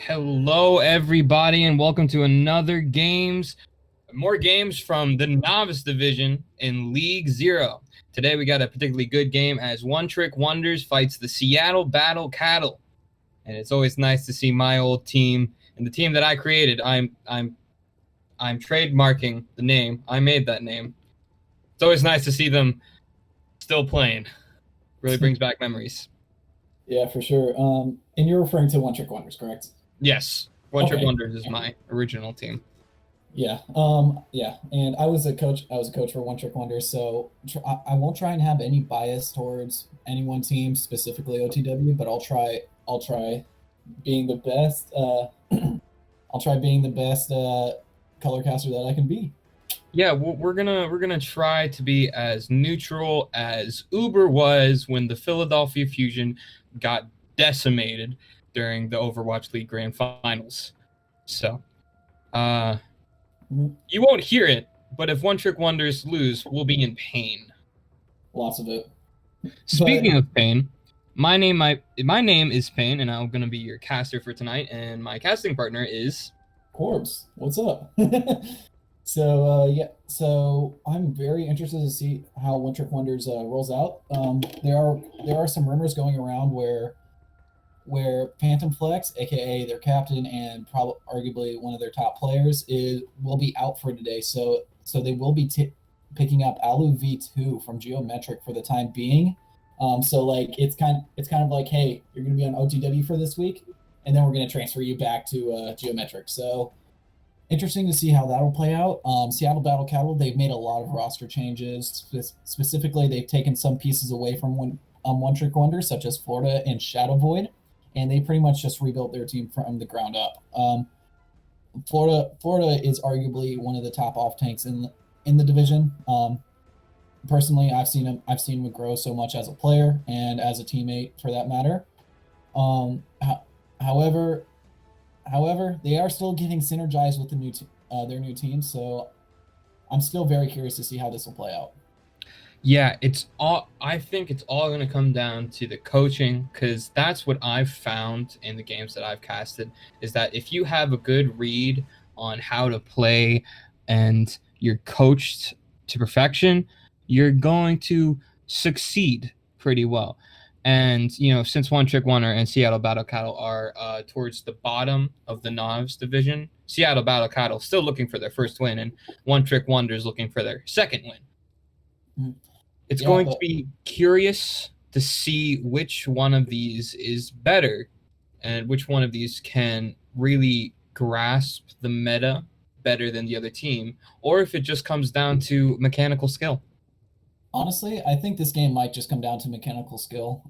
Hello, everybody, and welcome to more games from the Novice Division in League Zero. Today, we got a particularly good game as One Trick Wonders fights the Seattle Battle Cattle, and it's always nice to see my old team and the team that I created. I'm trademarking the name. I made that name. It's always nice to see them still playing. Really brings back memories. Yeah, for sure. And you're referring to One Trick Wonders, correct? Yes, One Trick Okay. Wonders is my original team. Yeah. Yeah. And I was a coach. I was a coach for One Trick Wonders, so I won't try and have any bias towards any one team, specifically OTW. But I'll try being the best. I'll try being the best color caster that I can be. Yeah, we're gonna try to be as neutral as Uber was when the Philadelphia Fusion got decimated during the Overwatch League Grand Finals. So, uh, Mhm. you won't hear it, but if One Trick Wonders lose, we'll be in pain. Lots of it. Speaking But of pain, my name is Pain, and I'm gonna be your caster for tonight, and my casting partner is. Corbs, what's up? Yeah, so I'm very interested to see how One Trick Wonders rolls out. There are some rumors going around where Phantom Flex, aka their captain and probably arguably one of their top players, is will be out for today. So they will be picking up Alu V2 from Geometric for the time being. So like it's kind of like, hey, you're gonna be on OTW for this week, and then we're gonna transfer you back to Geometric. So interesting to see how that'll play out. Seattle Battle Cattle, they've made a lot of roster changes. Specifically, they've taken some pieces away from One Trick Wonders, such as Florida and Shadow Void, and they pretty much just rebuilt their team from the ground up. Florida is arguably one of the top off tanks in the division. Personally, I've seen him grow so much as a player and as a teammate for that matter. Um, ho- however, However, they are still getting synergized with their new team, so I'm still very curious to see how this will play out. Yeah, it's all. I think it's all going to come down to the coaching because that's what I've found in the games that I've casted is that if you have a good read on how to play and you're coached to perfection, you're going to succeed pretty well. And since One Trick Wonder and Seattle Battle Cattle are towards the bottom of the Novice division, Seattle Battle Cattle still looking for their first win, and One Trick Wonder is looking for their second win. Mhm. It's Yeah, going to but be curious to see which one of these is better and which one of these can really grasp the meta better than the other team, or if it just comes down to mechanical skill. honestly, I think this game might just come down to mechanical skill.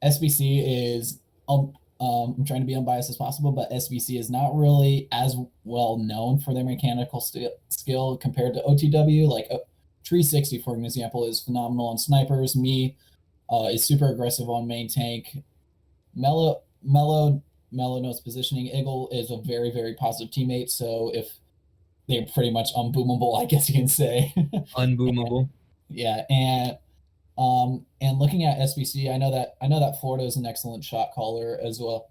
SBC is I'm trying to be unbiased as possible, but SBC is not really as well known for their mechanical skill compared to OTW. Like 360, for an example, is phenomenal on snipers. Me is super aggressive on main tank. Mellow, Mellow, Mellow knows positioning. Eagle is a very, very positive teammate. So if they're pretty much unboomable, I guess you can say. Unboomable. Yeah, and looking at SBC, I know that Florida is an excellent shot caller as well.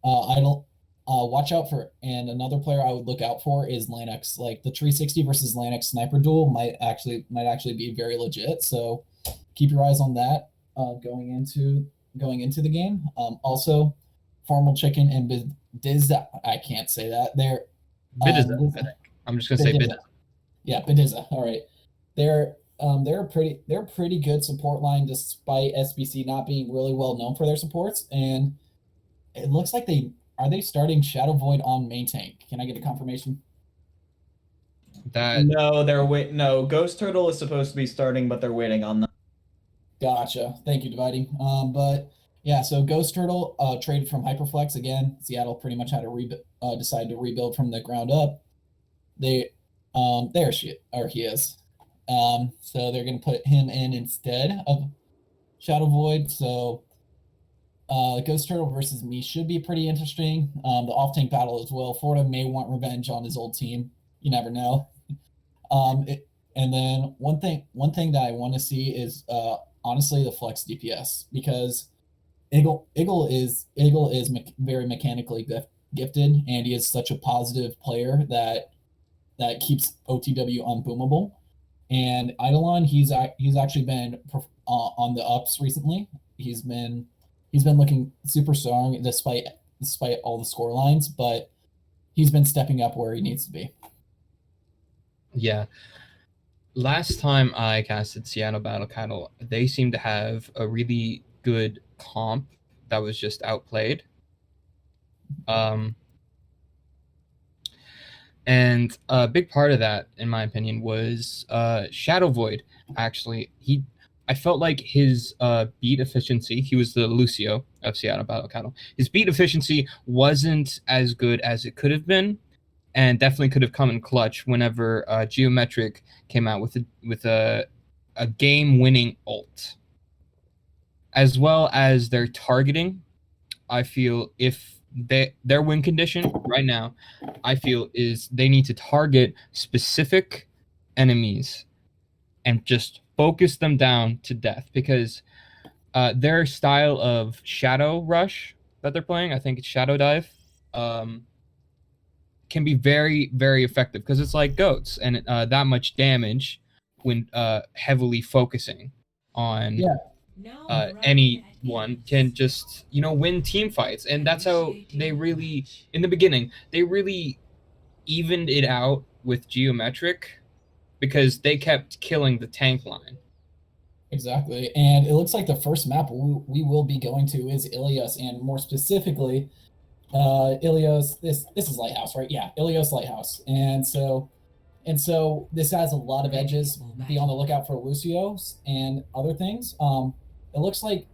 I don't watch out for and another player I would look out for is Lanix. Like the 360 versus Lanix sniper duel might actually be very legit. So keep your eyes on that going into the game. Also, Formal Chicken and Bidiz. I can't say that. They're Bidiza, Bidiz, I think. I'm just gonna say Bidiza. Bidiza. Yeah, Bidiza. All right. They're a pretty good support line despite SBC not being really well known for their supports. And it looks like they starting Shadow Void on main tank. Can I get a confirmation? That No, they're wait. No, Ghost Turtle is supposed to be starting, but they're waiting on that. Gotcha. Thank you, Dividing. But yeah, so Ghost Turtle traded from Hyperflex again. Seattle pretty much had to decide to rebuild from the ground up. They there she or he is. So they're gonna put him in instead of Shadow Void. So Ghost Turtle versus me should be pretty interesting. The off tank battle as well. Florida may want revenge on his old team. You never know. And then one thing that I want to see is honestly the flex DPS because Eagle is very mechanically gifted, and he is such a positive player that keeps OTW unboomable. And Eidolon, he's actually been on the ups recently. He's been looking super strong despite all the score lines, but he's been stepping up where he needs to be. Yeah. Last time I casted Seattle Battle Cattle, they seemed to have a really good comp that was just outplayed. And a big part of that, in my opinion, was Shadow Void. Actually, I felt like his beat efficiency. He was the Lucio of Seattle Battle Cattle. His beat efficiency wasn't as good as it could have been, and definitely could have come in clutch whenever Geometric came out with a game-winning ult, as well as their targeting. I feel if their win condition right now, I feel is they need to target specific enemies and just focus them down to death, because their style of shadow rush that they're playing, I think it's shadow dive, can be very, very effective because it's like goats and that much damage when heavily focusing on anyone can just win team fights. And that's how they really, in the beginning, they really evened it out with Geometric because they kept killing the tank line. Exactly. And it looks like the first map we will be going to is Ilios, and more specifically Ilios, this is Lighthouse, right? Yeah, Ilios Lighthouse. And so this has a lot of edges. Be on the lookout for Lucios and other things. It looks like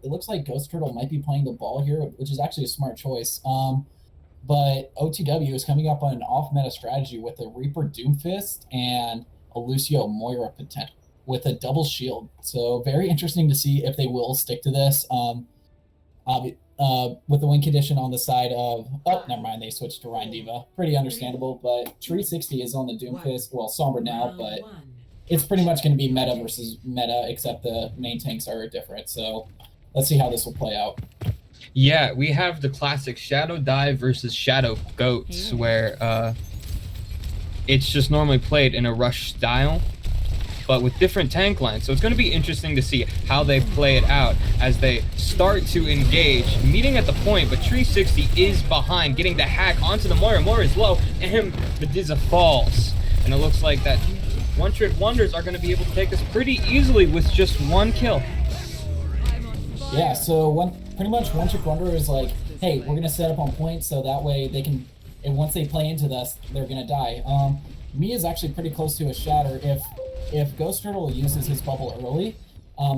Ghost Turtle might be playing the ball here, which is actually a smart choice. But OTW is coming up on an off-meta strategy with a Reaper Doomfist and a Lucio Moira potential with a double shield. So very interesting to see if they will stick to this. With the win condition on the side of, never mind, they switched to Ryan Diva. Pretty understandable, but Tree 60 is on the Doomfist, well, Sombra now, but it's pretty much going to be meta versus meta, except the main tanks are different. So let's see how this will play out. Yeah, we have the classic Shadow Dive versus Shadow Goats, where it's just normally played in a rush style, but with different tank lines. So it's going to be interesting to see how they play it out as they start to engage, meeting at the point, but Tree 60 is behind, getting the hack onto the Moira. Moira is low, and Mediza falls. And it looks like that One Trick Wonders are going to be able to take this pretty easily with just one kill. Yeah, so pretty much One Trick Wonder is like, hey, we're going to set up on point so that way they can, and once they play into this, they're going to die. Me is actually pretty close to a shatter. If Ghost Turtle uses his bubble early,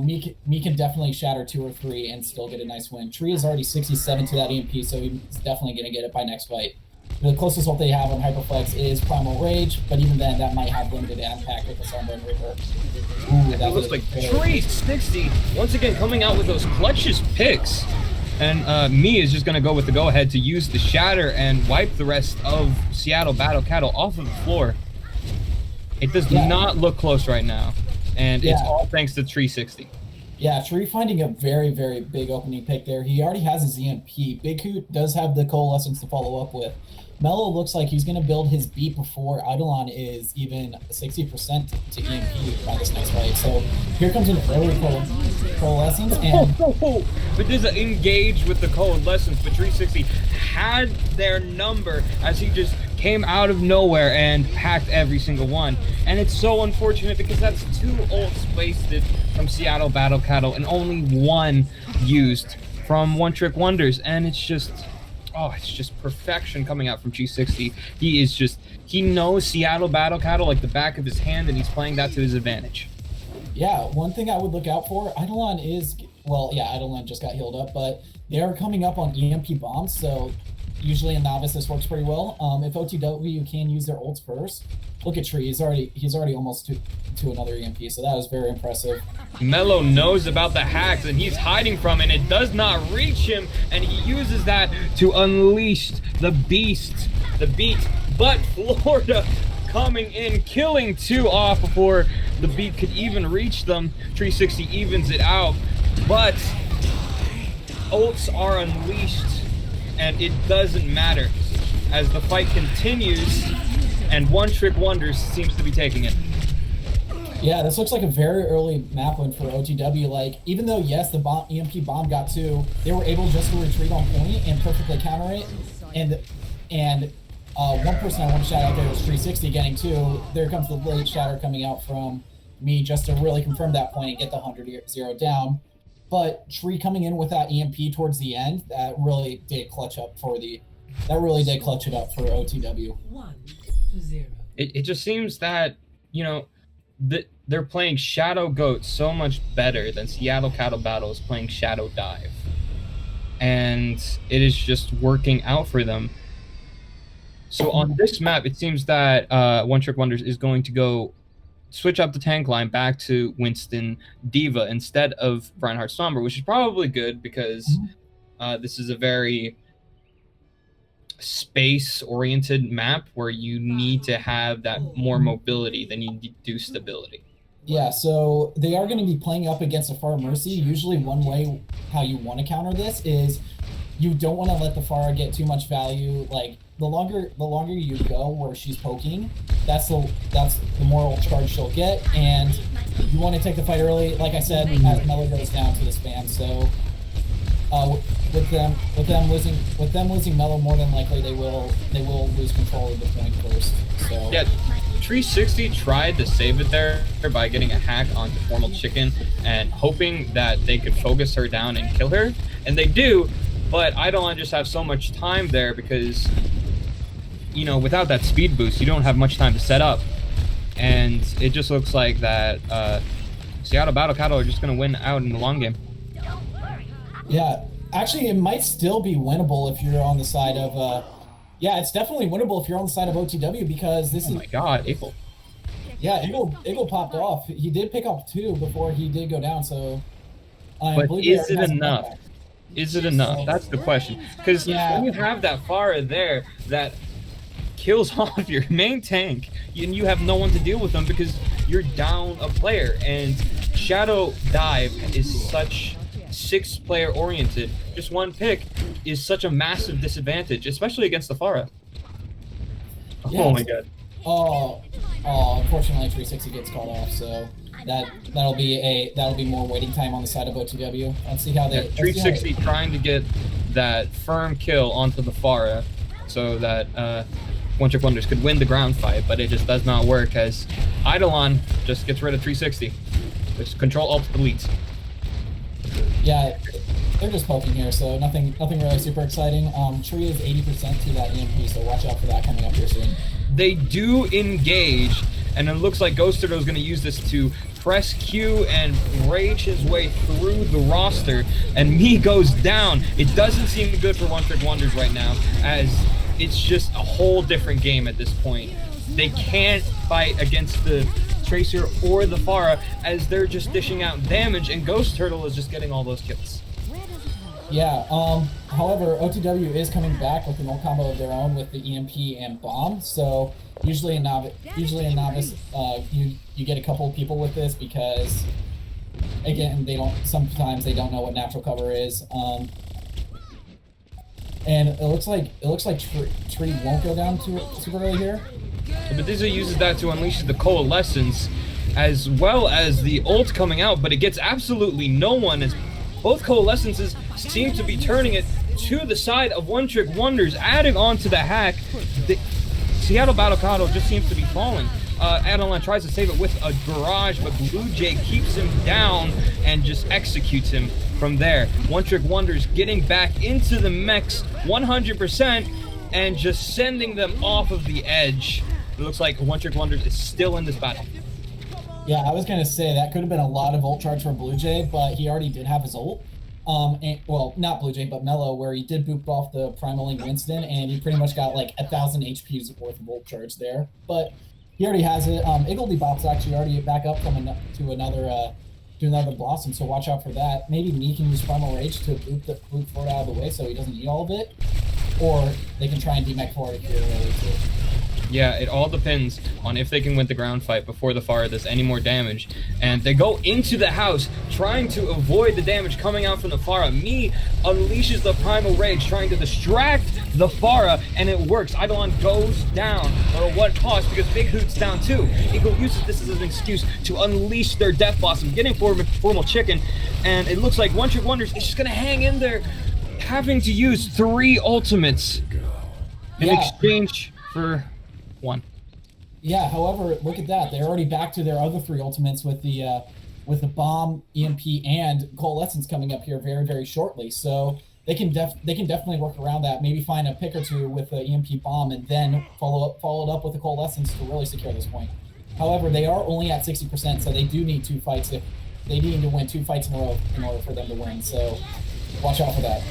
me can definitely shatter 2 or 3 and still get a nice win. Tree is already 67 to that EMP, so he's definitely going to get it by next fight. The closest ult they have on Hyperflex is Primal Rage, but even then, that might have limited impact with the Sombra and Reaper. It looks like Tree 60 once again coming out with those clutchest picks. And me is just going to go with the go-ahead to use the Shatter and wipe the rest of Seattle Battle Cattle off of the floor. It does not look close right now, and it's all thanks to Tree 60. Yeah, Tree finding a very, very big opening pick there. He already has his EMP. Big Hoot does have the Coalescence to follow up with. Mello looks like he's going to build his beat before Eidolon is even 60% to EMP by this next fight. So here comes an early Coalescence. And but there's an engage with the Coalescence, but Tree 60 had their number as he just came out of nowhere and packed every single one. And it's so unfortunate because that's 2 ults wasted from Seattle Battle Cattle and only 1 used from One Trick Wonders. And it's just, it's just perfection coming out from G60. He knows Seattle Battle Cattle like the back of his hand, and he's playing that to his advantage. Yeah, one thing I would look out for, Eidolon is, Eidolon just got healed up, but they are coming up on EMP bombs, so usually in Novice this works pretty well. If OTW can use their ults first, look at Tree, he's already almost to another EMP, so that was very impressive. Mello knows about the hacks and he's hiding from it, and it does not reach him, and he uses that to unleash the beast, the beat. But Florida coming in, killing 2 off before the beat could even reach them. Tree 60 evens it out, but ults are unleashed, and it doesn't matter as the fight continues, and One Trick Wonders seems to be taking it. Yeah, this looks like a very early map win for OTW. Like, even though, yes, the EMP bomb got 2, they were able just to retreat on point and perfectly counter it. And one person I want to shout out there was 360 getting 2. There comes the late shatter coming out from me just to really confirm that point and get the 100-0 down. But Tree coming in with that EMP towards the end, that really did clutch it up for OTW. 1-0. It just seems that, you know, they're playing Shadow Goat so much better than Seattle Cattle Battle is playing Shadow Dive. And it is just working out for them. So on this map, it seems that One Trick Wonders is going to go switch up the tank line back to Winston Diva instead of Reinhardt Somber, which is probably good because this is a very space-oriented map where you need to have that more mobility than you do stability. Yeah, so they are going to be playing up against a Pharah Mercy. Usually one way how you want to counter this is you don't want to let the Pharah get too much value. Like, the longer you go where she's poking, that's the more charge she'll get, and you want to take the fight early. Like I said, as Mello goes down to the spam, so with them losing Mello, more than likely they will lose control of the point first. So yeah, 360 tried to save it there by getting a hack onto Formal Chicken and hoping that they could focus her down and kill her, and they do. But Eidolon just have so much time there because, you know, without that speed boost, you don't have much time to set up. And it just looks like that Seattle Battle Cattle are just going to win out in the long game. Yeah, actually, it might still be winnable if you're on the side of... yeah, it's definitely winnable if you're on the side of OTW because this is... Oh my god, Eagle. Yeah, Eagle popped off. He did pick up 2 before he did go down, so... But is it enough? Is it enough? That's the question. Because when you have that Pharah there that kills off your main tank, and you have no one to deal with them because you're down a player. And Shadow Dive is such 6-player oriented. Just one pick is such a massive disadvantage, especially against the Pharah. Yeah, oh my god. Oh, unfortunately 360 gets caught off, so that'll be more waiting time on the side of OTW. Let's see how they... Yeah, 360 trying to get that firm kill onto the Pharah so that One Trick Wonders could win the ground fight, but it just does not work as Eidolon just gets rid of 360. Just control alt deletes. Yeah, they're just poking here, so nothing really super exciting. Tree is 80% to that EMP, so watch out for that coming up here soon. They do engage, and it looks like Ghost Turtle is going to use this to press Q and rage his way through the roster, and Me goes down. It doesn't seem good for One Trick Wonders right now, as it's just a whole different game at this point. They can't fight against the Tracer or the Pharah, as they're just dishing out damage, and Ghost Turtle is just getting all those kills. Yeah, however, OTW is coming back with an old combo of their own with the EMP and Bomb, so usually in Novice, you get a couple of people with this because, again, sometimes they don't know what natural cover is, and it looks like Tree won't go down too super early here. But Dizzy uses that to unleash the Coalescence, as well as the ult coming out, but it gets absolutely no one, as both Coalescences seem to be turning it to the side of One Trick Wonders, adding on to the hack. The Seattle Battle Cattle just seems to be falling. Eidolon tries to save it with a barrage, but Blue Jay keeps him down and just executes him from there. One Trick Wonders getting back into the mechs 100% and just sending them off of the edge. It looks like One Trick Wonders is still in this battle. Yeah, I was gonna say that could have been a lot of ult charge for Blue Jay, but he already did have his ult. Well, not Blue Jay, but Mello, where he did boop off the Primaling Winston, and he pretty much got like 1,000 HP's worth of ult charge there. But he already has it. Iggledy-Bop's actually already back up from to another Blossom, so watch out for that. Maybe Me can use Primal Rage to boot Ford out of the way so he doesn't eat all of it, or they can try and demech Ford if you're early too. Yeah, it all depends on if they can win the ground fight before the Pharah does any more damage. And they go into the house, trying to avoid the damage coming out from the Pharah. Me unleashes the Primal Rage, trying to distract the Pharah, and it works. Eidolon goes down, no matter what cost, because Big Hoot's down too. Eagle uses this as an excuse to unleash their Death Blossom, getting formal chicken, and it looks like One Trick Wonders is just going to hang in there, having to use 3 ultimates in exchange for 1. Yeah, however, look at that. They're already back to their other 3 ultimates with the bomb, EMP, and Coalescence coming up here very, very shortly. So they can definitely work around that. Maybe find a pick or 2 with the EMP bomb, and then follow it up with the Coalescence to really secure this point. However, they are only at 60%, so they do need 2 fights. They need to win 2 fights in a row in order for them to win. So watch out for that.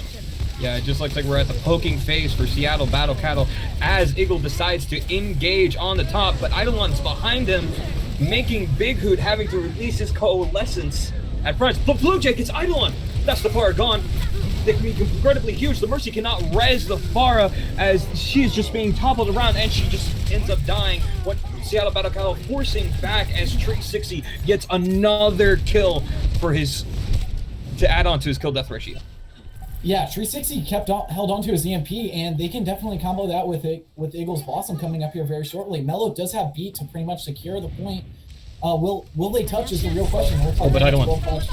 Yeah, it just looks like we're at the poking phase for Seattle Battle Cattle as Eagle decides to engage on the top, but Eidolon's behind him, making Big Hoot having to release his Coalescence at front. But Blue Jay gets Eidolon. That's the Pharah gone. They can be incredibly huge. The Mercy cannot res the Pharah as she's just being toppled around, and she just ends up dying. What Seattle Battle Cattle forcing back as Tree 60 gets another kill for to add on to his kill death ratio. Yeah, Tree 60 held on to his EMP, and they can definitely combo that with Eagle's Blossom coming up here very shortly. Mello does have beat to pretty much secure the point. Will they touch is the real question. But I don't want.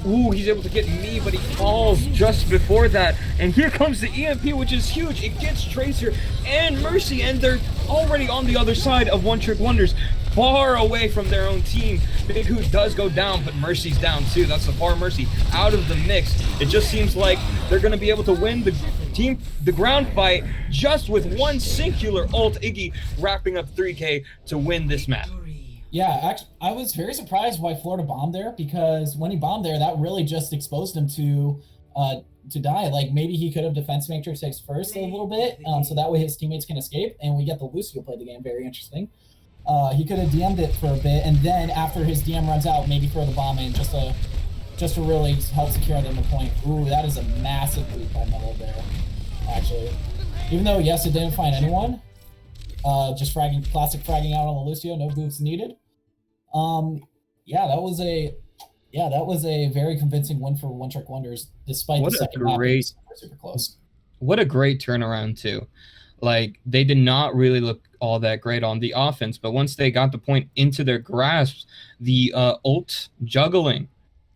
Ooh, he's able to get me, but he falls just before that. And here comes the EMP, which is huge. It gets Tracer and Mercy, and they're already on the other side of One Trick Wonders, far away from their own team. Big Hoot does go down, but Mercy's down too. That's the Pharah Mercy out of the mix. It just seems like they're going to be able to win the ground fight just with one singular ult. Iggy wrapping up 3K to win this map. Yeah, actually, I was very surprised why Florida bombed there, because when he bombed there, that really just exposed him to die. Like, maybe he could have defense matrix first a little bit, so that way his teammates can escape, and we get the Lucio play the game. Very interesting. He could have DM'd it for a bit, and then after his DM runs out, maybe throw the bomb in just to really help secure them the point. Ooh, that is a massive boot by Mello there, actually. Even though, yes, it didn't find anyone. Just classic fragging out on the Lucio, no boots needed. Yeah, that was a very convincing win for One Trick Wonders, despite the second half being super close. What a great turnaround too. Like, they did not really look all that great on the offense, but once they got the point into their grasp, the ult juggling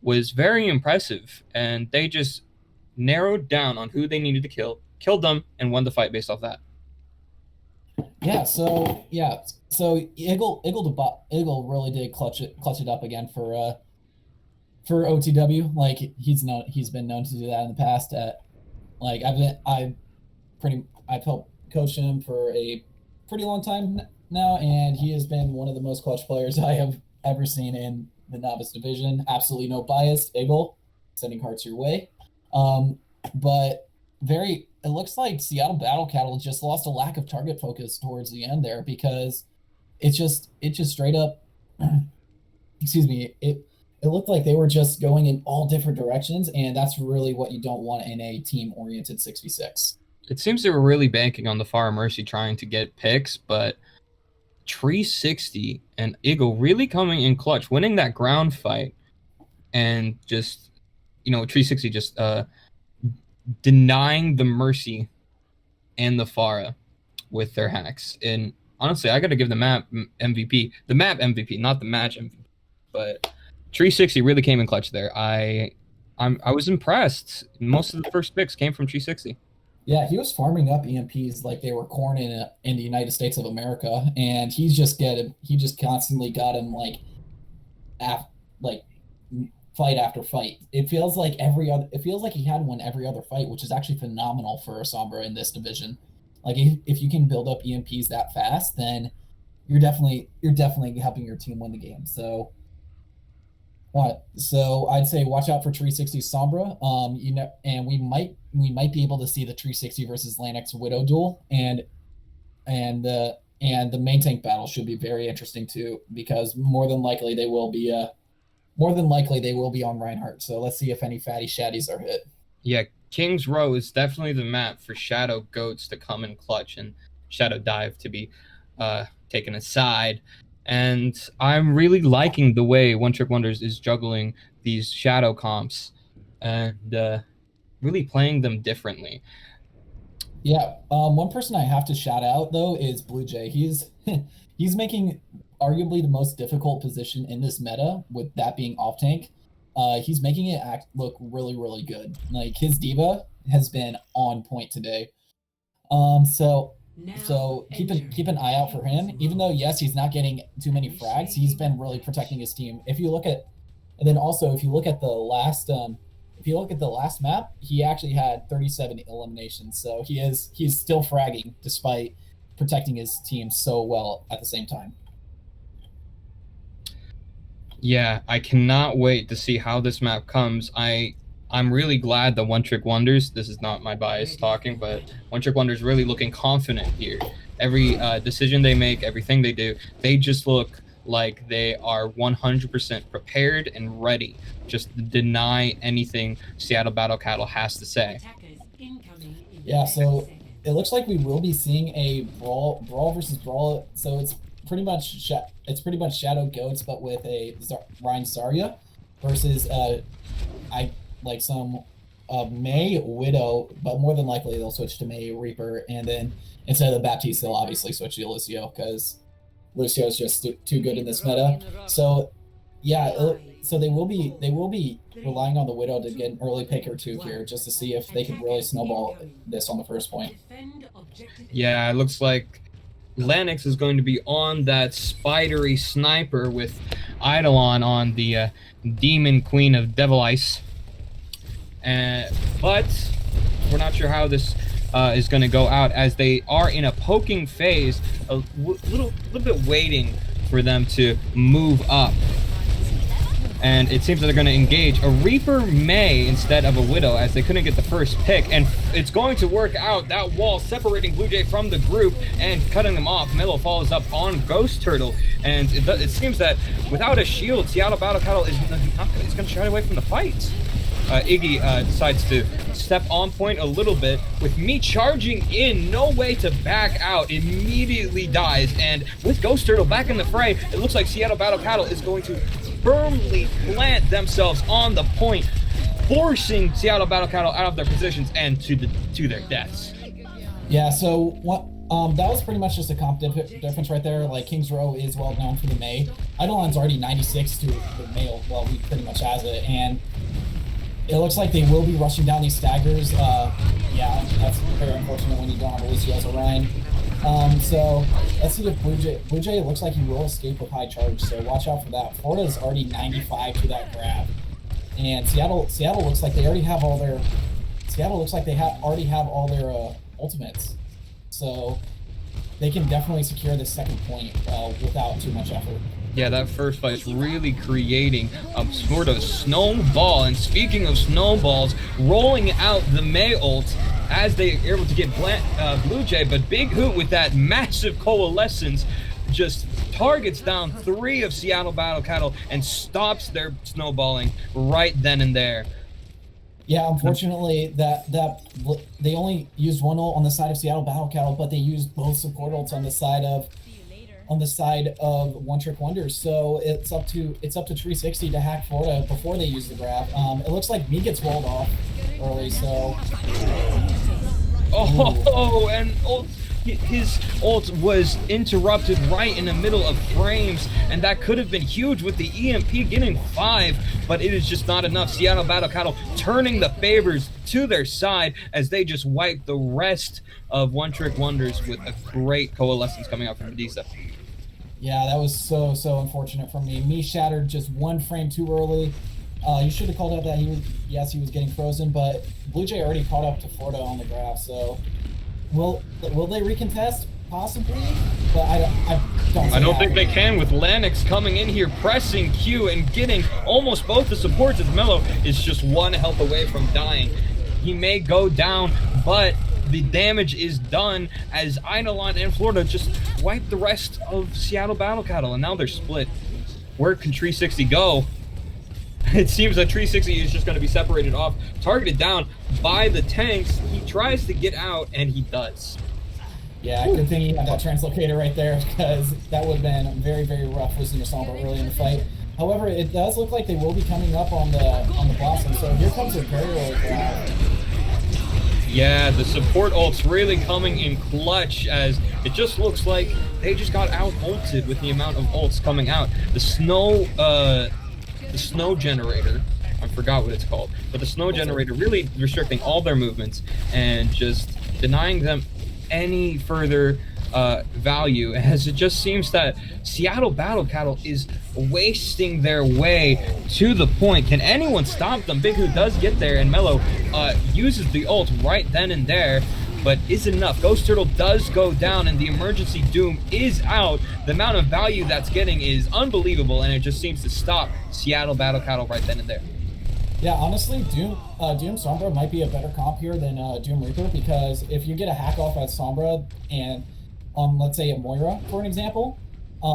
was very impressive, and they just narrowed down on who they needed to kill, killed them, and won the fight based off that. So Eagle really did clutch it up again for OTW. Like, he's been known to do that in the past. I've helped coach him for a pretty long time now, and he has been one of the most clutch players I have ever seen in the Novice division. Absolutely no bias. Eagle, sending hearts your way. But it looks like Seattle Battle Cattle just lost a lack of target focus towards the end there, because it just straight up, excuse me, it looked like they were just going in all different directions, and that's really what you don't want in a team-oriented 6v6. It seems they were really banking on the Pharah Mercy trying to get picks, but Tree 60 and Eagle really coming in clutch, winning that ground fight, and just, Tree 60 just denying the Mercy and the Pharah with their hacks. And honestly, I got to give the map MVP, not the match MVP. But Tree 60 really came in clutch there. I was impressed. Most of the first picks came from Tree 60. Yeah, he was farming up EMPs like they were corn in the United States of America, and he just constantly got him fight after fight. It feels like he had one every other fight, which is actually phenomenal for a Sombra in this division. Like, if you can build up EMPs that fast, then you're definitely helping your team win the game. So I'd say watch out for Tree 60 Sombra. And we might be able to see the Tree 60 versus Lanix Widow duel, and the main tank battle should be very interesting too, because more than likely they will be on Reinhardt. So let's see if any fatty shaddies are hit. Yeah, King's Row is definitely the map for Shadow Goats to come in clutch and Shadow Dive to be taken aside. And I'm really liking the way One Trick Wonders is juggling these shadow comps and really playing them differently. Yeah, one person I have to shout out though is Blue Jay. He's he's making arguably the most difficult position in this meta, with that being off tank. He's making it look really, really good. Like his diva has been on point today. So keep an eye out for him. Even though yes, he's not getting too many frags, he's been really protecting his team. If you look at, and then also if you look at the last if you look at the last map, he actually had 37 eliminations. So he's still fragging despite protecting his team so well at the same time. Yeah, I cannot wait to see how this map comes. I'm really glad that One Trick Wonders, this is not my bias talking, but One Trick Wonders really looking confident here. Every decision they make, everything they do, they just look like they are 100% prepared and ready just to deny anything Seattle Battle Cattle has to say. Yeah, so it looks like we will be seeing a brawl versus brawl. So it's pretty much Shadow Goats, but with a Ryan Zarya versus some May Widow, but more than likely they'll switch to May Reaper, and then instead of the Baptiste, they'll obviously switch to Lucio because Lucio is just too good in this meta. So yeah, so they will be relying on the Widow to get an early pick or two here, just to see if they can really snowball this on the first point. Yeah, it looks like Lennox is going to be on that spidery sniper with Eidolon on the Demon Queen of Devil Ice. But we're not sure how this is going to go out, as they are in a poking phase, a little bit waiting for them to move up. And it seems that they're going to engage a Reaper May instead of a Widow, as they couldn't get the first pick. And it's going to work out. That wall separating Blue Jay from the group and cutting them off. Melo follows up on Ghost Turtle. And it seems that without a shield, Seattle Battle Cattle is going to shy away from the fight. Iggy decides to step on point a little bit, with me charging in, no way to back out, immediately dies. And with Ghost Turtle back in the fray, it looks like Seattle Battle Cattle is going to firmly plant themselves on the point, forcing Seattle Battle Cattle out of their positions and to their deaths. Yeah, so what that was pretty much just a comp difference right there. Like, Kings Row is well known for the May. Eidolon's already 96 to the male, well, he pretty much has it, and it looks like they will be rushing down these staggers. Yeah, that's very unfortunate when you don't have Lucio as Orion. So let's see if Blue Jay looks like he will escape with high charge, so watch out for that. Florida's already 95 to that grab, and Seattle looks like they already have all their already have all their ultimates, so they can definitely secure this second point without too much effort. Yeah, that first fight is really creating a sort of snowball. And speaking of snowballs, rolling out the May ult as they are able to get Blue Jay, but Big Hoot with that massive coalescence just targets down 3 of Seattle Battle Cattle and stops their snowballing right then and there. Yeah, unfortunately, that they only used one ult on the side of Seattle Battle Cattle, but they used both support ults on the side of One Trick Wonders. So it's up to 360 to hack Florida before they use the grab. It looks like me gets rolled off early, so and his ult was interrupted right in the middle of frames, and that could have been huge with the EMP getting 5, but it is just not enough. Seattle Battle Cattle turning the favors to their side as they just wipe the rest of One Trick Wonders with a great coalescence coming out from Medusa. Yeah, that was so unfortunate for me. Me shattered just 1 frame too early. You should have called out that he was getting frozen, but Blue Jay already caught up to Florida on the graph, so will they recontest? Possibly, but I don't think they can, with Lennox coming in here, pressing Q and getting almost both the supports, as Melo is just 1 health away from dying. He may go down, but the damage is done as Eidolon and Florida just wipe the rest of Seattle Battle Cattle, and now they're split. Where can 360 go? It seems that 360 is just going to be separated off, targeted down by the tanks. He tries to get out, and he does. Yeah, good thing you had that translocator right there because that would have been very, very rough losing your Sombra early in the fight. However, it does look like they will be coming up on the Blossom, so here comes a very early grab. Yeah, the support ult's really coming in clutch as it just looks like they just got out-ulted with the amount of ults coming out. The snow generator, I forgot what it's called, but the snow generator really restricting all their movements and just denying them any further value, as it just seems that Seattle Battle Cattle is wasting their way to the point. Can anyone stop them? Big Who does get there, and Mello uses the ult right then and there, but is it enough? Ghost Turtle does go down, and the emergency Doom is out. The amount of value that's getting is unbelievable, and it just seems to stop Seattle Battle Cattle right then and there. Yeah, honestly, Doom Sombra might be a better comp here than Doom Reaper, because if you get a hack off at Sombra and let's say a Moira, for an example,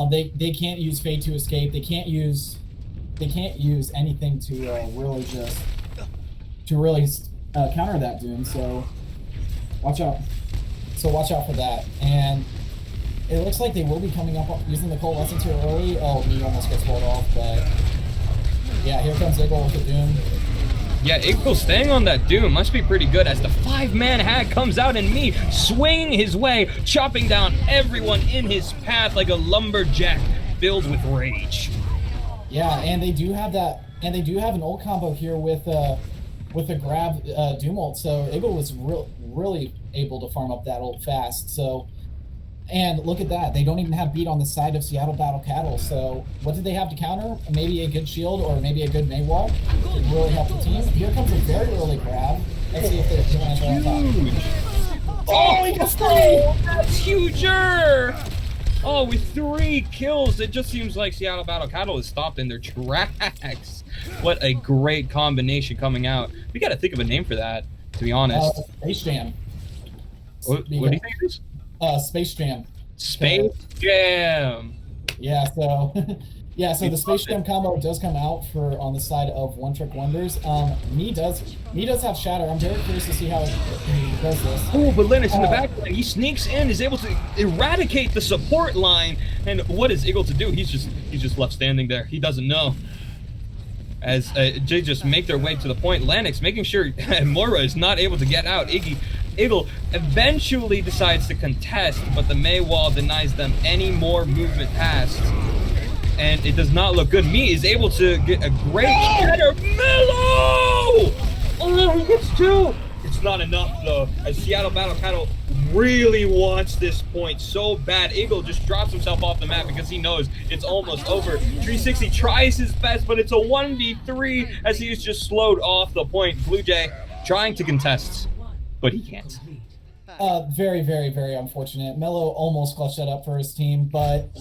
they can't use Fade to escape. They can't use anything to really counter that Doom. So watch out. Watch out for that. And it looks like they will be coming up using the Coalescence here early. Oh, he almost gets pulled off, but yeah, here comes Eagle with the Doom. Yeah, Eagle staying on that Doom must be pretty good as the 5-man hack comes out and me swinging his way, chopping down everyone in his path like a lumberjack filled with rage. Yeah, and they do have that, and they do have an ult combo here with a grab Doom ult, so Eagle was really able to farm up that ult fast. So, and look at that, they don't even have beat on the side of Seattle Battle Cattle. So what did they have to counter? Maybe a good shield or maybe a good Mei wall to really help the team. Here comes a very early grab. Let's see if they're huge. Oh, he gets 3! That's huger! Oh, with 3 kills, it just seems like Seattle Battle Cattle is stopped in their tracks. What a great combination coming out. We got to think of a name for that, to be honest. Space Jam. What do you think it is? Space Jam. Space Jam. Yeah, so yeah, so the Space Jam combo does come out for on the side of One Trick Wonders. Me does have Shatter. I'm very curious to see how he does this. Oh, but Linus in the backline, he sneaks in, is able to eradicate the support line, and what is Eagle to do? He's just left standing there. He doesn't know. As they just make their way to the point, Lanix making sure Moira is not able to get out. Eagle eventually decides to contest, but the Mei wall denies them any more movement past. And it does not look good. Me is able to get a great shatter. Mello! Oh, he gets 2! It's not enough, though, as Seattle Battle Cattle really wants this point so bad. Eagle just drops himself off the map because he knows it's almost over. 360 tries his best, but it's a 1v3 as he is just slowed off the point. Blue Jay trying to contest, but he can't. Very, very, very unfortunate. Mello almost clutched that up for his team, but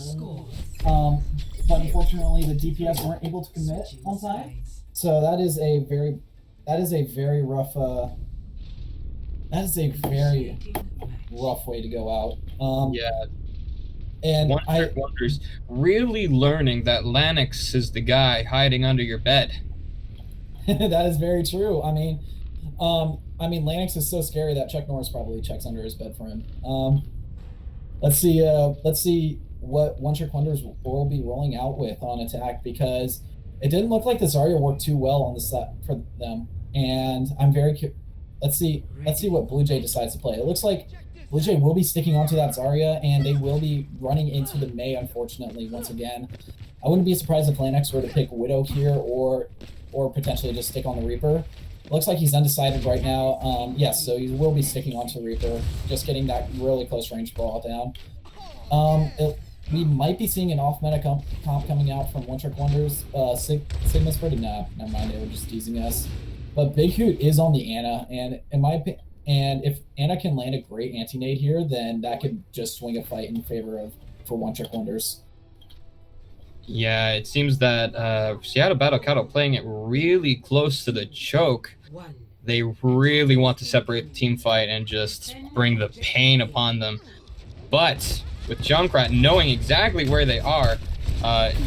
unfortunately the DPS weren't able to commit on time. So that is a very rough way to go out. Yeah. And One Trick Wonders really learning that Lanix is the guy hiding under your bed. That is very true. I mean, Lanix is so scary that Chuck Norris probably checks under his bed for him. Let's see what One Trick Wonders will be rolling out with on attack, because it didn't look like the Zarya worked too well on the set for them. And I'm very let's see what Blue Jay decides to play. It looks like Blue Jay will be sticking onto that Zarya, and they will be running into the Mei, unfortunately, once again. I wouldn't be surprised if Lanix were to pick Widow here, or potentially just stick on the Reaper. Looks like he's undecided right now. Yes, so he will be sticking onto Reaper, just getting that really close range brawl down. We might be seeing an off-meta comp coming out from One Trick Wonders. Sigma's pretty never mind, they were just teasing us. But Big Hoot is on the Ana, and in my opinion, and if Ana can land a great anti-nade here, then that could just swing a fight in favor for One Trick Wonders. Yeah, it seems that Seattle Battle Cattle playing it really close to the choke. They really want to separate the team fight and just bring the pain upon them. But with Junkrat knowing exactly where they are,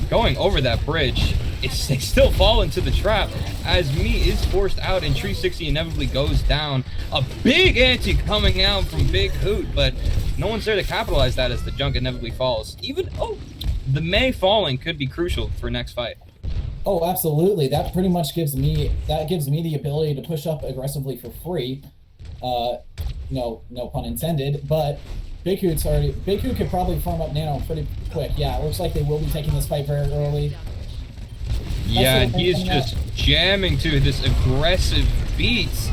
going over that bridge, they still fall into the trap as Me is forced out and 360 inevitably goes down. A big anti coming out from Big Hoot, but no one's there to capitalize that as the junk inevitably falls. Even, the May falling could be crucial for next fight. Oh, absolutely. That pretty much gives me the ability to push up aggressively for free. No pun intended, but Big Hoot could probably farm up Nano pretty quick. Yeah, it looks like they will be taking this fight very early. Yeah, and he is just jamming to this aggressive beat.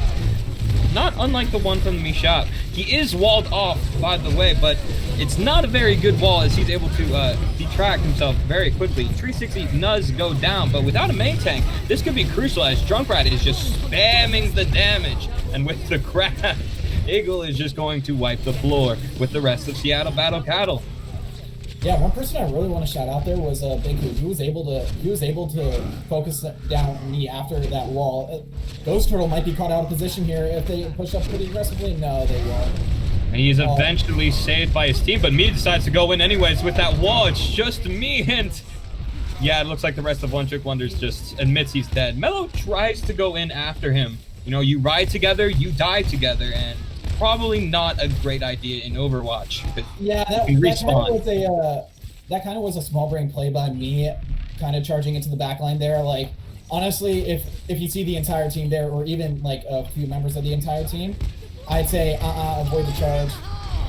Not unlike the one from the Mishap. He is walled off, by the way, but it's not a very good wall as he's able to detract himself very quickly. 360 does go down, but without a main tank, this could be crucial as Junkrat is just spamming the damage. And with the grab, Eagle is just going to wipe the floor with the rest of Seattle Battle Cattle. Yeah, one person I really want to shout out there was Big Hoot. He was able to focus down me after that wall. Ghost Turtle might be caught out of position here if they push up pretty aggressively. No, they won't. And he's eventually saved by his team, but Me decides to go in anyways with that wall. It's just Me, and yeah, it looks like the rest of One Trick Wonders just admits he's dead. Mello tries to go in after him. You know, you ride together, you die together, and probably not a great idea in Overwatch. Yeah, that kind of was a small brain play by me, kind of charging into the back line there. Like, honestly, if you see the entire team there, or even like a few members of the entire team, I'd say avoid the charge.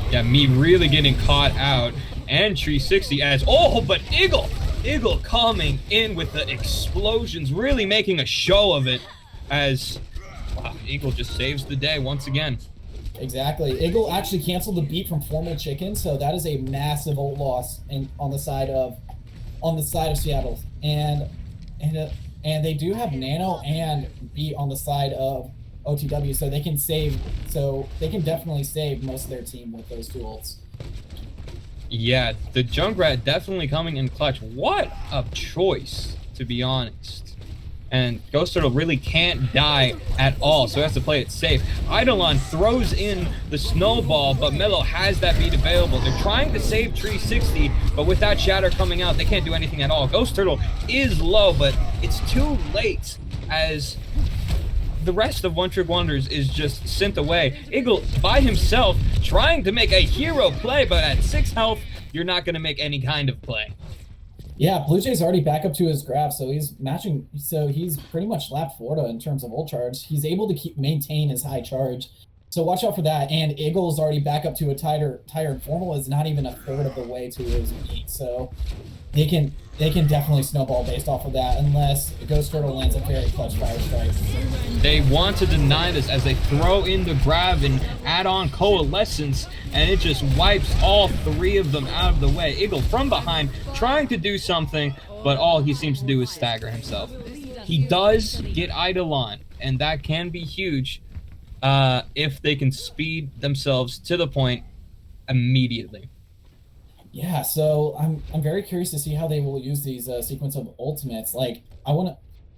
Yeah, Me really getting caught out, and 360 as but Eagle coming in with the explosions, really making a show of it as Eagle just saves the day once again. Exactly. Eagle actually canceled the beat from Formal Chicken, so that is a massive ult loss on the side of Seattle. And they do have Nano and beat on the side of OTW, so they can definitely save most of their team with those two ults. Yeah, the Junkrat definitely coming in clutch. What a choice, to be honest. And Ghost Turtle really can't die at all, so he has to play it safe. Eidolon throws in the snowball, but Mello has that beat available. They're trying to save 360, but with that shatter coming out, they can't do anything at all. Ghost Turtle is low, but it's too late as the rest of One Trick Wonders is just sent away. Eagle by himself trying to make a hero play, but at 6 health, you're not going to make any kind of play. Yeah, Blue Jay's already back up to his graph, so he's matching. So he's pretty much lapped Florida in terms of ult charge. He's able to maintain his high charge. So watch out for that. And Eagle is already back up to a tired Formal is not even a third of the way to his beat. So they can definitely snowball based off of that, unless Ghost Turtle lands a very clutch fire strike. They want to deny this as they throw in the grab and add on Coalescence, and it just wipes all 3 of them out of the way. Eagle from behind trying to do something, but all he seems to do is stagger himself. He does get Eidolon, and that can be huge if they can speed themselves to the point immediately. Yeah, so I'm very curious to see how they will use these sequence of ultimates. Like I want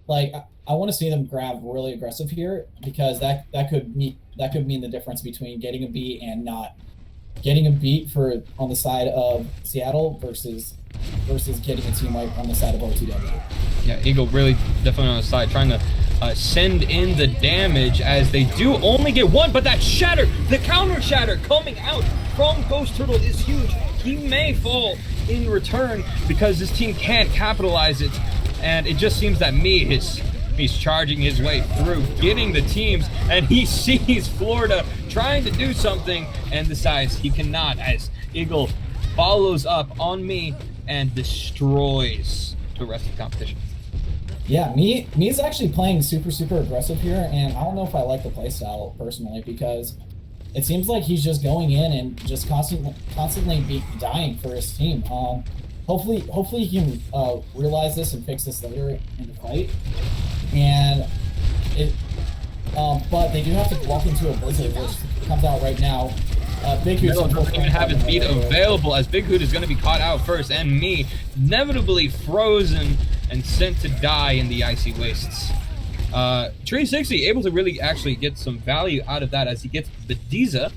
to see them grab really aggressive here, because that could mean the difference between getting a beat and not getting a beat on the side of Seattle versus getting a team wipe on the side of OTW. Yeah, Eagle really definitely on the side trying to send in the damage as they do only get 1, but that shatter, the counter shatter coming out from Ghost Turtle is huge. He may fall in return because his team can't capitalize it, and it just seems that he's charging his way through, getting the teams, and he sees Florida trying to do something and decides he cannot, as Eagle follows up on Me and destroys the rest of the competition. Yeah, Me's actually playing super aggressive here, and I don't know if I like the playstyle personally, because it seems like he's just going in and just constantly dying for his team. Hopefully he can realize this and fix this later in the fight. And but they do have to walk into a blizzard, which comes out right now. Big Hoot doesn't even have his beat available, as Big Hoot is going to be caught out first, and Me inevitably frozen and sent to die in the icy wastes. 360 able to really actually get some value out of that as he gets Bediza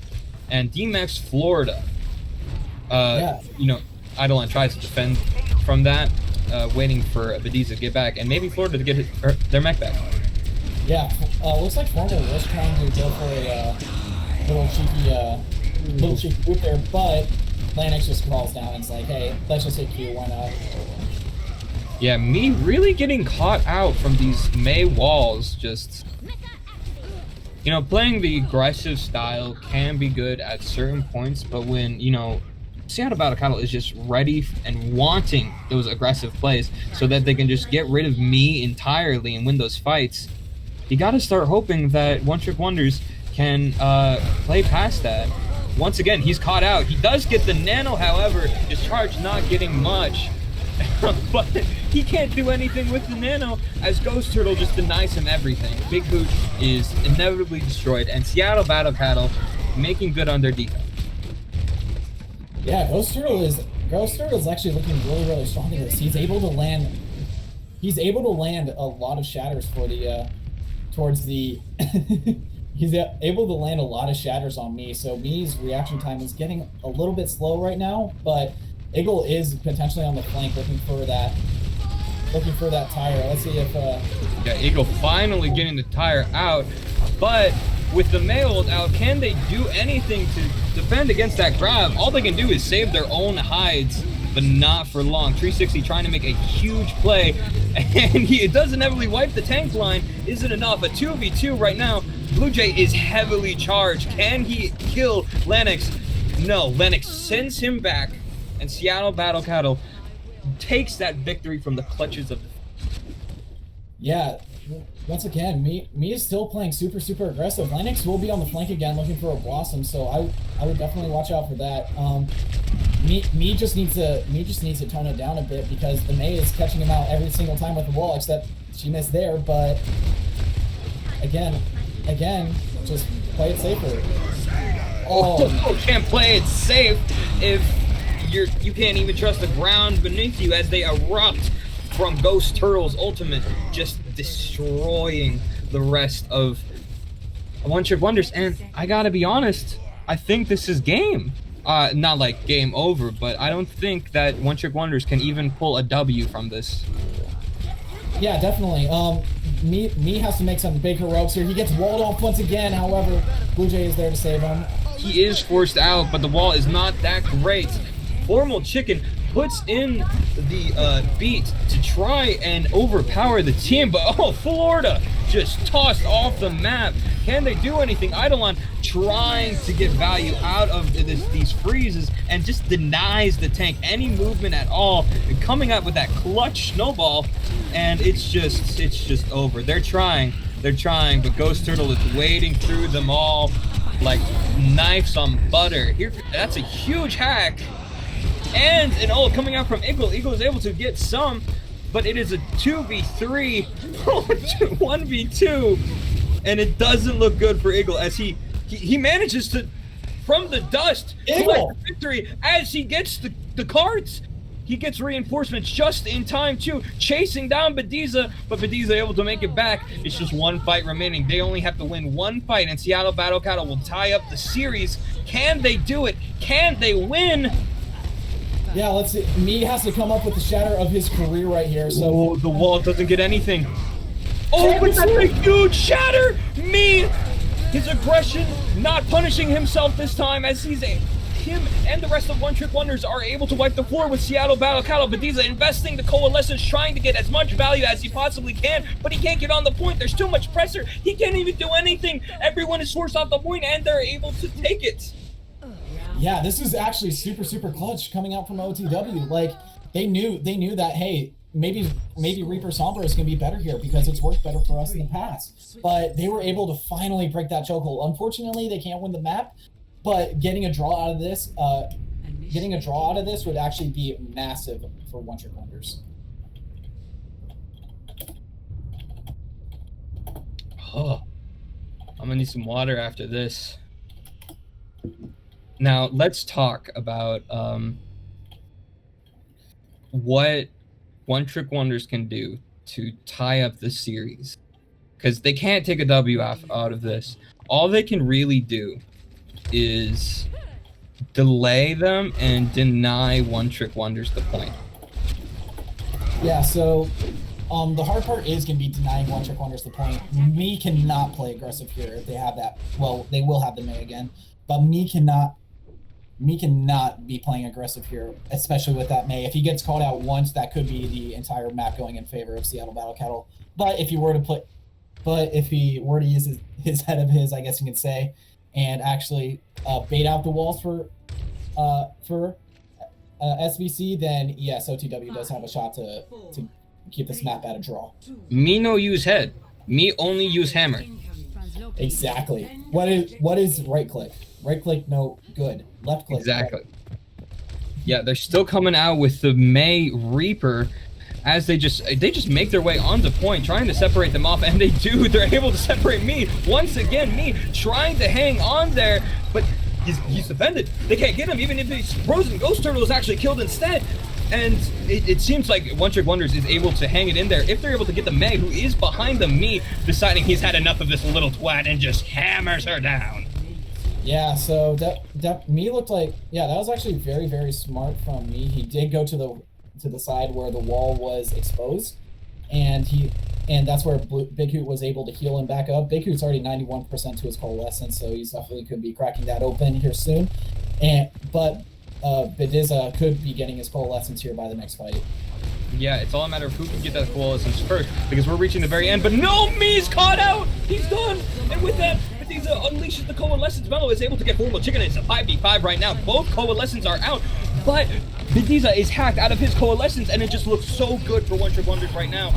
and D-Max Florida. You know, Eidolon tries to defend from that, waiting for Bediza to get back, and maybe Florida to get their mech back. Yeah, looks like Florida was trying to go for a little little cheeky boot there, but Lanix just crawls down and is like, hey, let's just hit Q, why not? Yeah, me really getting caught out from these Mei walls. Just, you know, playing the aggressive style can be good at certain points, but when, you know, Seattle Battle Cattle is just ready and wanting those aggressive plays so that they can just get rid of me entirely and win those fights, you got to start hoping that One Trick Wonders can play past that. Once again, he's caught out. He does get the nano, however, his charge not getting much. But he can't do anything with the nano as Ghost Turtle just denies him everything. Big Boot is inevitably destroyed, and Seattle Battle Cattle making good on their defense. Yeah, Ghost Turtle is actually looking really, really strong in this. He's able to land a lot of shatters for the towards the he's able to land a lot of shatters on me. So Me's reaction time is getting a little bit slow right now, but Eagle is potentially on the flank looking for that tire. Let's see if yeah, Eagle finally getting the tire out, but with the Mei ult out, can they do anything to defend against that grab? All they can do is save their own hides, but not for long. 360 trying to make a huge play, and it does inevitably wipe the tank line. Isn't enough. A 2v2 right now. Blue Jay is heavily charged. Can he kill Lennox? No, Lennox sends him back, and Seattle Battle Cattle takes that victory from the clutches of the... Yeah, once again, me is still playing super, super aggressive. Lennox will be on the flank again looking for a Blossom, so I would definitely watch out for that. Me just needs to tone it down a bit because the Mei is catching him out every single time with the wall, except she missed there, but again, just play it safer. Oh, can't play it safe if you can't even trust the ground beneath you as they erupt from Ghost Turtle's ultimate, just destroying the rest of One Trick Wonders. And I gotta be honest, I think this is game. Not like game over, but I don't think that One Trick Wonders can even pull a W from this. Yeah, definitely. Me has to make some big heroics here. He gets walled off once again, however, Blue Jay is there to save him. He is forced out, but the wall is not that great. Formal Chicken puts in the beat to try and overpower the team, but Florida just tossed off the map. Can they do anything? Eidolon trying to get value out of these freezes and just denies the tank any movement at all, and coming up with that clutch snowball, and it's just over. They're trying, but Ghost Turtle is wading through them all like knives on butter. Here, that's a huge hack. And an ult coming out from Eagle. Eagle is able to get some, but it is a 2v3, 1v2, and it doesn't look good for Eagle as he manages to, from the dust, collect victory as he gets the cards. He gets reinforcements just in time too, chasing down Bediza, but Bediza able to make it back. It's just one fight remaining. They only have to win one fight, and Seattle Battle Cattle will tie up the series. Can they do it? Can they win? Yeah, let's see. Me has to come up with the shatter of his career right here. So the wall doesn't get anything. Oh, but that's a huge shatter! Me, his aggression, not punishing himself this time as him and the rest of One Trick Wonders are able to wipe the floor with Seattle Battle Cattle. Bediza investing the Coalescence, trying to get as much value as he possibly can, but he can't get on the point. There's too much pressure. He can't even do anything. Everyone is forced off the point, and they're able to take it. Yeah, this is actually super, super clutch coming out from OTW. Like, they knew that, hey, maybe Reaper Sombra is going to be better here because it's worked better for us in the past. But they were able to finally break that chokehold. Unfortunately, they can't win the map, but getting a draw out of this would actually be massive for One Trick Wonders. Oh, I'm gonna need some water after this. Now let's talk about what One Trick Wonders can do to tie up the series, because they can't take a W out of this. All they can really do is delay them and deny One Trick Wonders the point. Yeah, so the hard part is going to be denying One Trick Wonders the point. Me cannot play aggressive here if they have that. Well, they will have the Mei again, but me cannot Me cannot be playing aggressive here, especially with that May. If he gets called out once, that could be the entire map going in favor of Seattle Battle Cattle. But if he were to use his head of his, I guess you could say, and actually bait out the walls for SBC, then yes, OTW does have a shot to keep this map at a draw. Me no use head. Me only use hammer. Exactly. What is right click? Right click, no good. Left click. Exactly. Yeah, they're still coming out with the May Reaper as they just make their way onto point, trying to separate them off, and they do. They're able to separate me. Once again, me trying to hang on there, but he's defended. They can't get him, even if he's frozen. Ghost Turtle is actually killed instead. And it seems like One Trick Wonders is able to hang it in there if they're able to get the May, who is behind the Me, deciding he's had enough of this little twat and just hammers her down. Yeah, so that Me looked like, yeah, that was actually very, very smart from Me. He did go to the side where the wall was exposed, and that's where Big Hoot was able to heal him back up. Big Hoot's already 91% to his coalescence, so he's definitely could be cracking that open here soon. But Bediza could be getting his coalescence here by the next fight. Yeah, it's all a matter of who can get that coalescence first, because we're reaching the very end. But no, Me's caught out! He's done! And with that, Bediza unleashes the coalescence. Mello is able to get Formal Chicken. It's a 5v5 right now. Both coalescence are out, but Bediza is hacked out of his coalescence, and it just looks so good for One Trick Wonders right now.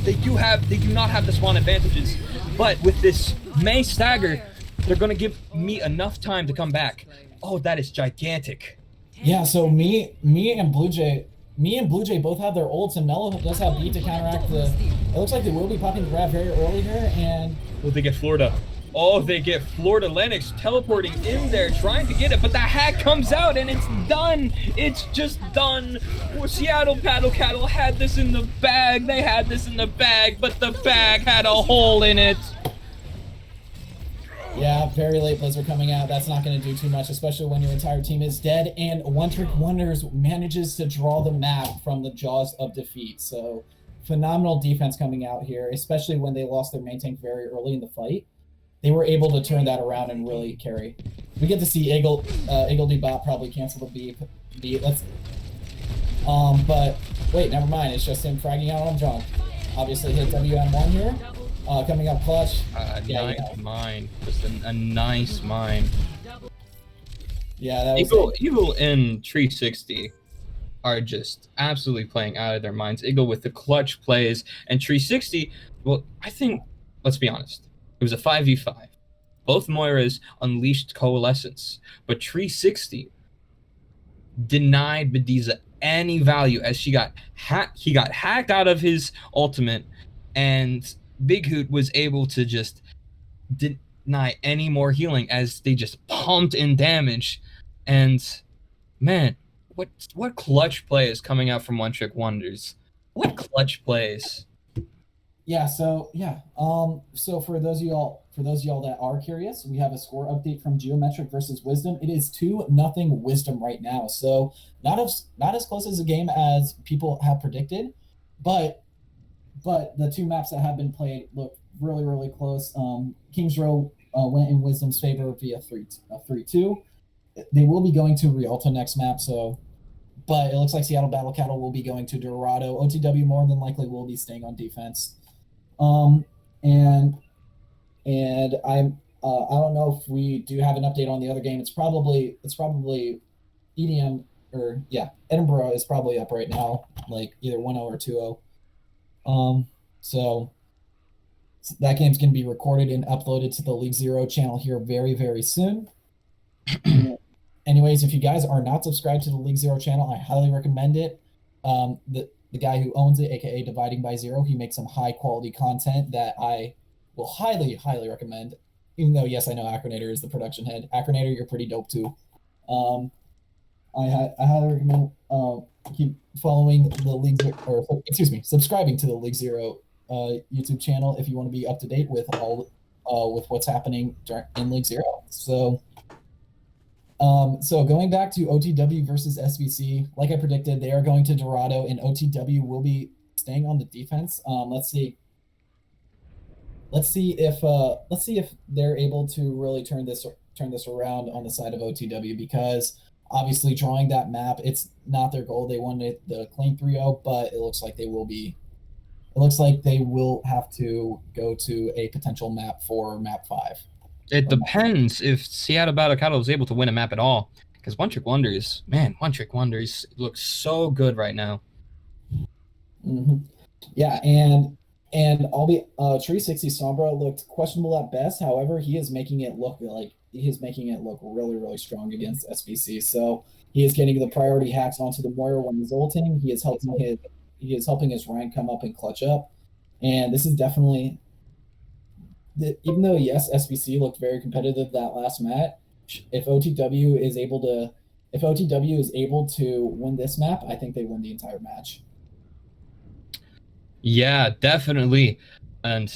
They do not have the spawn advantages, but with this May stagger, they're gonna give Me enough time to come back. Oh, that is gigantic. Yeah, so me and Blue Jay both have their ults, and Mello does have B to counteract the. It looks like they will be popping the grab very early here, and oh, they get Florida. Oh, they get Florida. Lennox teleporting in there, trying to get it, but the hack comes out, and it's done. It's just done. Seattle Battle Cattle had this in the bag. They had this in the bag, but the bag had a hole in it. Yeah, very late Blizzard coming out. That's not going to do too much, especially when your entire team is dead. And One Trick Wonders manages to draw the map from the jaws of defeat. So phenomenal defense coming out here, especially when they lost their main tank very early in the fight. They were able to turn that around and really carry. We get to see Eagle D Bot probably cancel the beat. But wait, never mind. It's just him fragging out on junk. Obviously hit WM1 here. Coming up clutch. Nice mine. Just a nice mine. Yeah, that was Eagle and 360 are just absolutely playing out of their minds. Eagle with the clutch plays, and 360, well, I think, let's be honest, it was a 5v5. Both Moiras unleashed coalescence, but 360 denied Bediza any value as he got hacked out of his ultimate, and Big Hoot was able to just deny any more healing as they just pumped in damage. And man, what clutch play is coming out from One Trick Wonders? What clutch plays? Yeah, so for those of y'all that are curious, we have a score update from Geometric versus Wisdom. It is 2-0 Wisdom right now. So not as close as a game as people have predicted, but the two maps that have been played look really, really close. Kings Row went in Wisdom's favor via 3-2. They will be going to Rialto next map, but it looks like Seattle Battle Cattle will be going to Dorado. OTW more than likely will be staying on defense. And I don't know if we do have an update on the other game. It's probably EDM Edinburgh is probably up right now, like either 1-0 or 2-0. So that game's going to be recorded and uploaded to the League Zero channel here very, very soon. Anyways, if you guys are not subscribed to the League Zero channel, I highly recommend it. The guy who owns it, aka Dividing by Zero, he makes some high quality content that I will highly, highly recommend. Even though, yes, I know Acronator is the production head. Acronator, you're pretty dope too. I highly recommend keep following the League Zero, or excuse me, subscribing to the League Zero YouTube channel if you want to be up to date with all with what's happening in League Zero. So going back to OTW versus SVC, like I predicted, they are going to Dorado, and OTW will be staying on the defense. Let's see if they're able to really turn this around on the side of OTW, because obviously drawing that map. It's not their goal. They wanted the clean 3-0, but it looks like they will be. It looks like they will have to go to a potential map for map 5. It depends if Seattle Battle Cattle is able to win a map at all. Because One Trick Wonders, man, One Trick Wonders looks so good right now. Mm-hmm. Yeah, and I'll be 360 Sombra looked questionable at best. However, he is making it look really, really strong against SBC. So he is getting the priority hacks onto the Moira when he's ulting. He is helping his rank come up and clutch up. And this is definitely, even though yes, SBC looked very competitive that last match, if OTW is able to win this map, I think they win the entire match. Yeah, definitely. And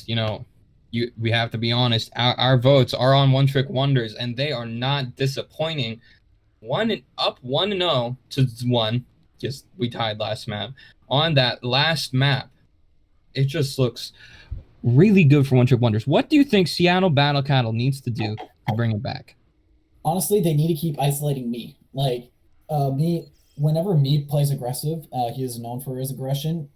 we have to be honest. Our votes are on One Trick Wonders, and they are not disappointing. 1-0 to 1. Just we tied last map. On that last map, it just looks really good for One Trick Wonders. What do you think Seattle Battle Cattle needs to do to bring it back? Honestly, they need to keep isolating me. Like me, whenever me plays aggressive, he is known for his aggression.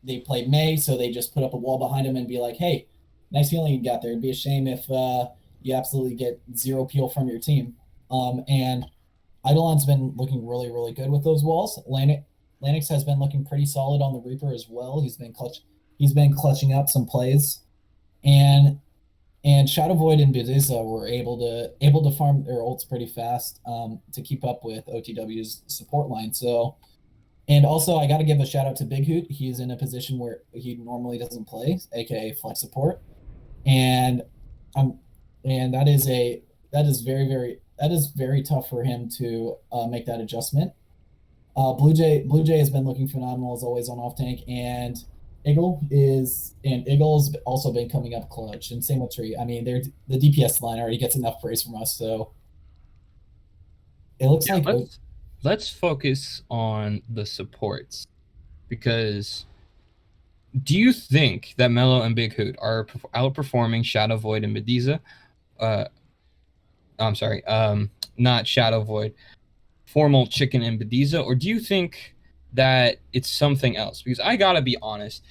They play May, so they just put up a wall behind him and be like, "Hey, nice feeling you got there. It'd be a shame if you absolutely get 0 peel from your team." And Eidolon's been looking really, really good with those walls. Lanix has been looking pretty solid on the Reaper as well. He's been clutching up some plays, and Shadow Void and Bediza were able to farm their ults pretty fast to keep up with OTW's support line. So, and also I got to give a shout out to Big Hoot. He's in a position where he normally doesn't play, aka flex support, and that is very tough for him to make that adjustment. Blue Jay has been looking phenomenal as always on off tank, and Eagle's also been coming up clutch, and same with Tree. I mean, the DPS line already gets enough praise from us, so it looks like. Let's focus on the supports, because do you think that Mello and Big Hoot are outperforming Shadow Void and Mediza? I'm sorry, not Shadow Void, Formal Chicken and Bediza, or do you think that it's something else? Because I gotta be honest,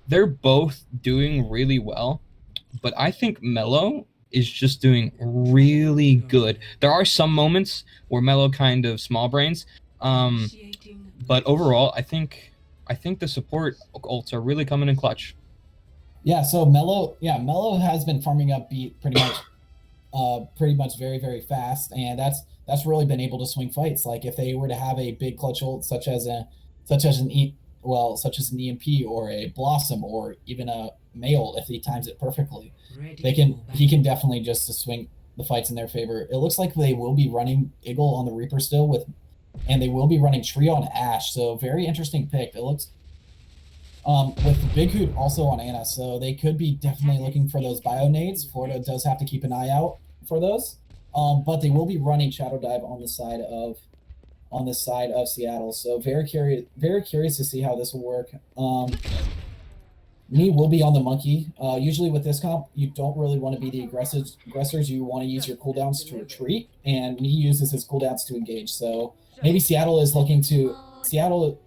they're both doing really well, but I think Mello is just doing really good. There are some moments where Mello kind of small brains, but overall, I think the support ults are really coming in clutch. Yeah, so Mello has been farming up beat pretty much very, very fast, and that's really been able to swing fights. Like if they were to have a big clutch ult such as an EMP or a Blossom or even a Mail, if he times it perfectly, he can definitely just swing the fights in their favor. It looks like they will be running Eagle on the Reaper still and they will be running Tree on Ashe. So very interesting pick. It looks with Big Hoot also on Ana, so they could be definitely looking for those bio nades. Florida does have to keep an eye out for those, but they will be running Shadow Dive on the side of Seattle. So very curious to see how this will work. Me will be on the Monkey. Usually with this comp, you don't really want to be the aggressors. You want to use your cooldowns to retreat, and Me uses his cooldowns to engage. So maybe Seattle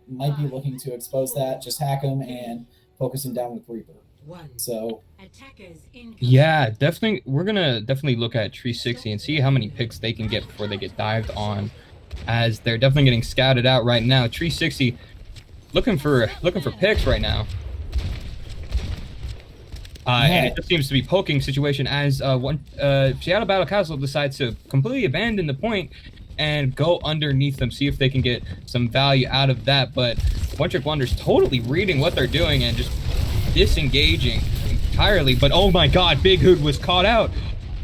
might be looking to expose that, just hack him and focus him down with Reaper. So yeah, definitely, we're gonna definitely look at 360 and see how many picks they can get before they get dived on, as they're definitely getting scouted out right now. 360 looking for picks right now. And it just seems to be poking situation as Seattle Battle Castle decides to completely abandon the point and go underneath them, see if they can get some value out of that. But One Trick Wonders totally reading what they're doing and just disengaging entirely. But oh my god, Big Hoot was caught out.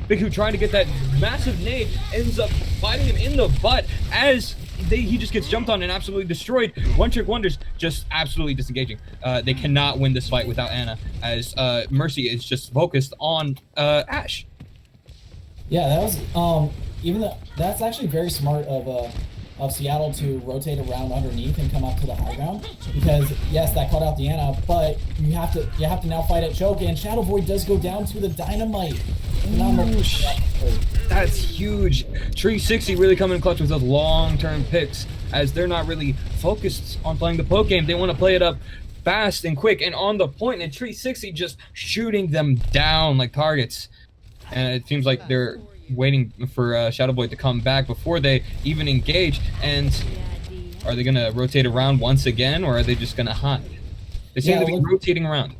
Big Hoot trying to get that massive nade, ends up biting him in the butt as he just gets jumped on and absolutely destroyed. One Trick Wonders just absolutely disengaging. They cannot win this fight without Ana, as Mercy is just focused on Ashe. Yeah, that was that's actually very smart of Seattle to rotate around underneath and come up to the high ground, because yes, that caught out the Ana, but you have to now fight at choke, and Shadow Void does go down to the dynamite. phenomenal. That's huge. Tree 60 really coming in clutch with those long-term picks, as they're not really focused on playing the poke game. They want to play it up fast and quick and on the point, and Tree 60 just shooting them down like targets. And it seems like they're waiting for Shadow Boy to come back before they even engage. And are they going to rotate around once again, or are they just going to hide? They seem to be rotating around.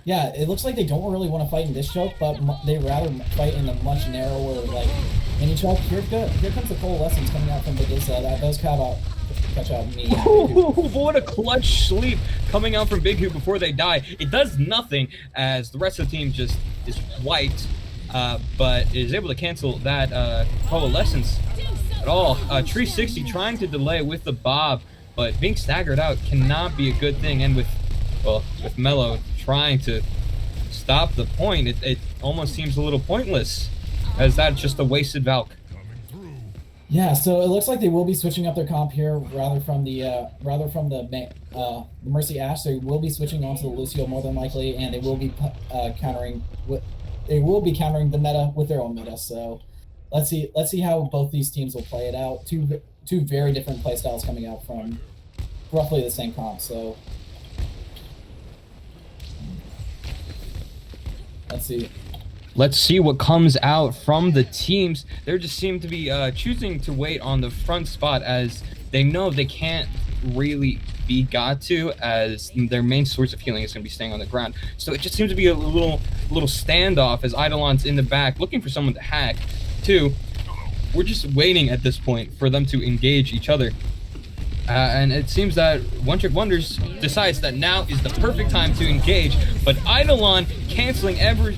Yeah, it looks like they don't really want to fight in this choke, but they rather fight in a much narrower, like, mini choke. Here comes the coalescence coming out from the Gizza. That does catch out me. What a clutch sleep coming out from Big Hoop before they die. It does nothing, as the rest of the team just is wiped, but is able to cancel that coalescence at all. Tree 60 trying to delay with the Bob, but being staggered out cannot be a good thing. And with Mello trying to stop the point, it almost seems a little pointless, as that's just a wasted Valk. Yeah, so it looks like they will be switching up their comp here, rather from the Mercy Ash. They will be switching onto the Lucio more than likely, and they will be countering the meta with their own meta. So let's see how both these teams will play it out. Two very different play styles coming out from roughly the same comp. So let's see what comes out from the teams. They just seem to be choosing to wait on the front spot, as they know they can't really be got to, as their main source of healing is going to be staying on the ground. So it just seems to be a little standoff, as Eidolon's in the back looking for someone to hack too. We're just waiting at this point for them to engage each other. And it seems that One Trick Wonders decides that now is the perfect time to engage, but Eidolon canceling every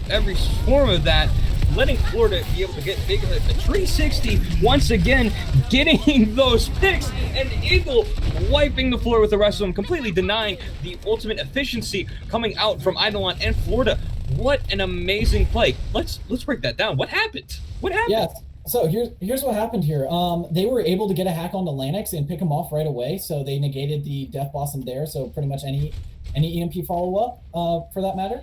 form of that, letting Florida be able to get bigger at the Tree 60, once again getting those picks, and Eagle wiping the floor with the rest of them, completely denying the ultimate efficiency coming out from Eidolon and Florida. What an amazing play. Let's break that down. What happened? Yeah. So here's what happened here. They were able to get a hack onto Lanix and pick him off right away, so they negated the Death Blossom there. So pretty much any EMP follow up, for that matter.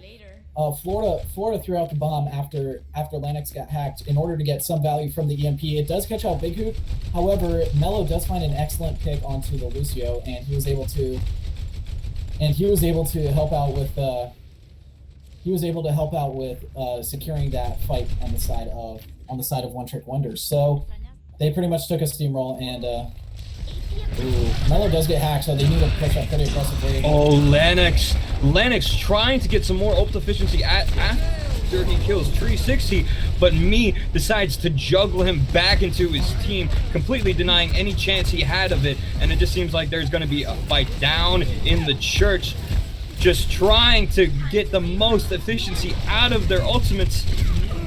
Florida threw out the bomb after Lanix got hacked in order to get some value from the EMP. It does catch out Big Hoop. However, Mello does find an excellent pick onto the Lucio, and he was able to help out with securing that fight on the side of One Trick Wonders. So they pretty much took a steamroll, and Mello does get hacked, so they need to push up pretty aggressively. Oh, Lanix trying to get some more ult efficiency after he kills Tree 60, but Me decides to juggle him back into his team, completely denying any chance he had of it. And it just seems like there's going to be a fight down in the church, just trying to get the most efficiency out of their ultimates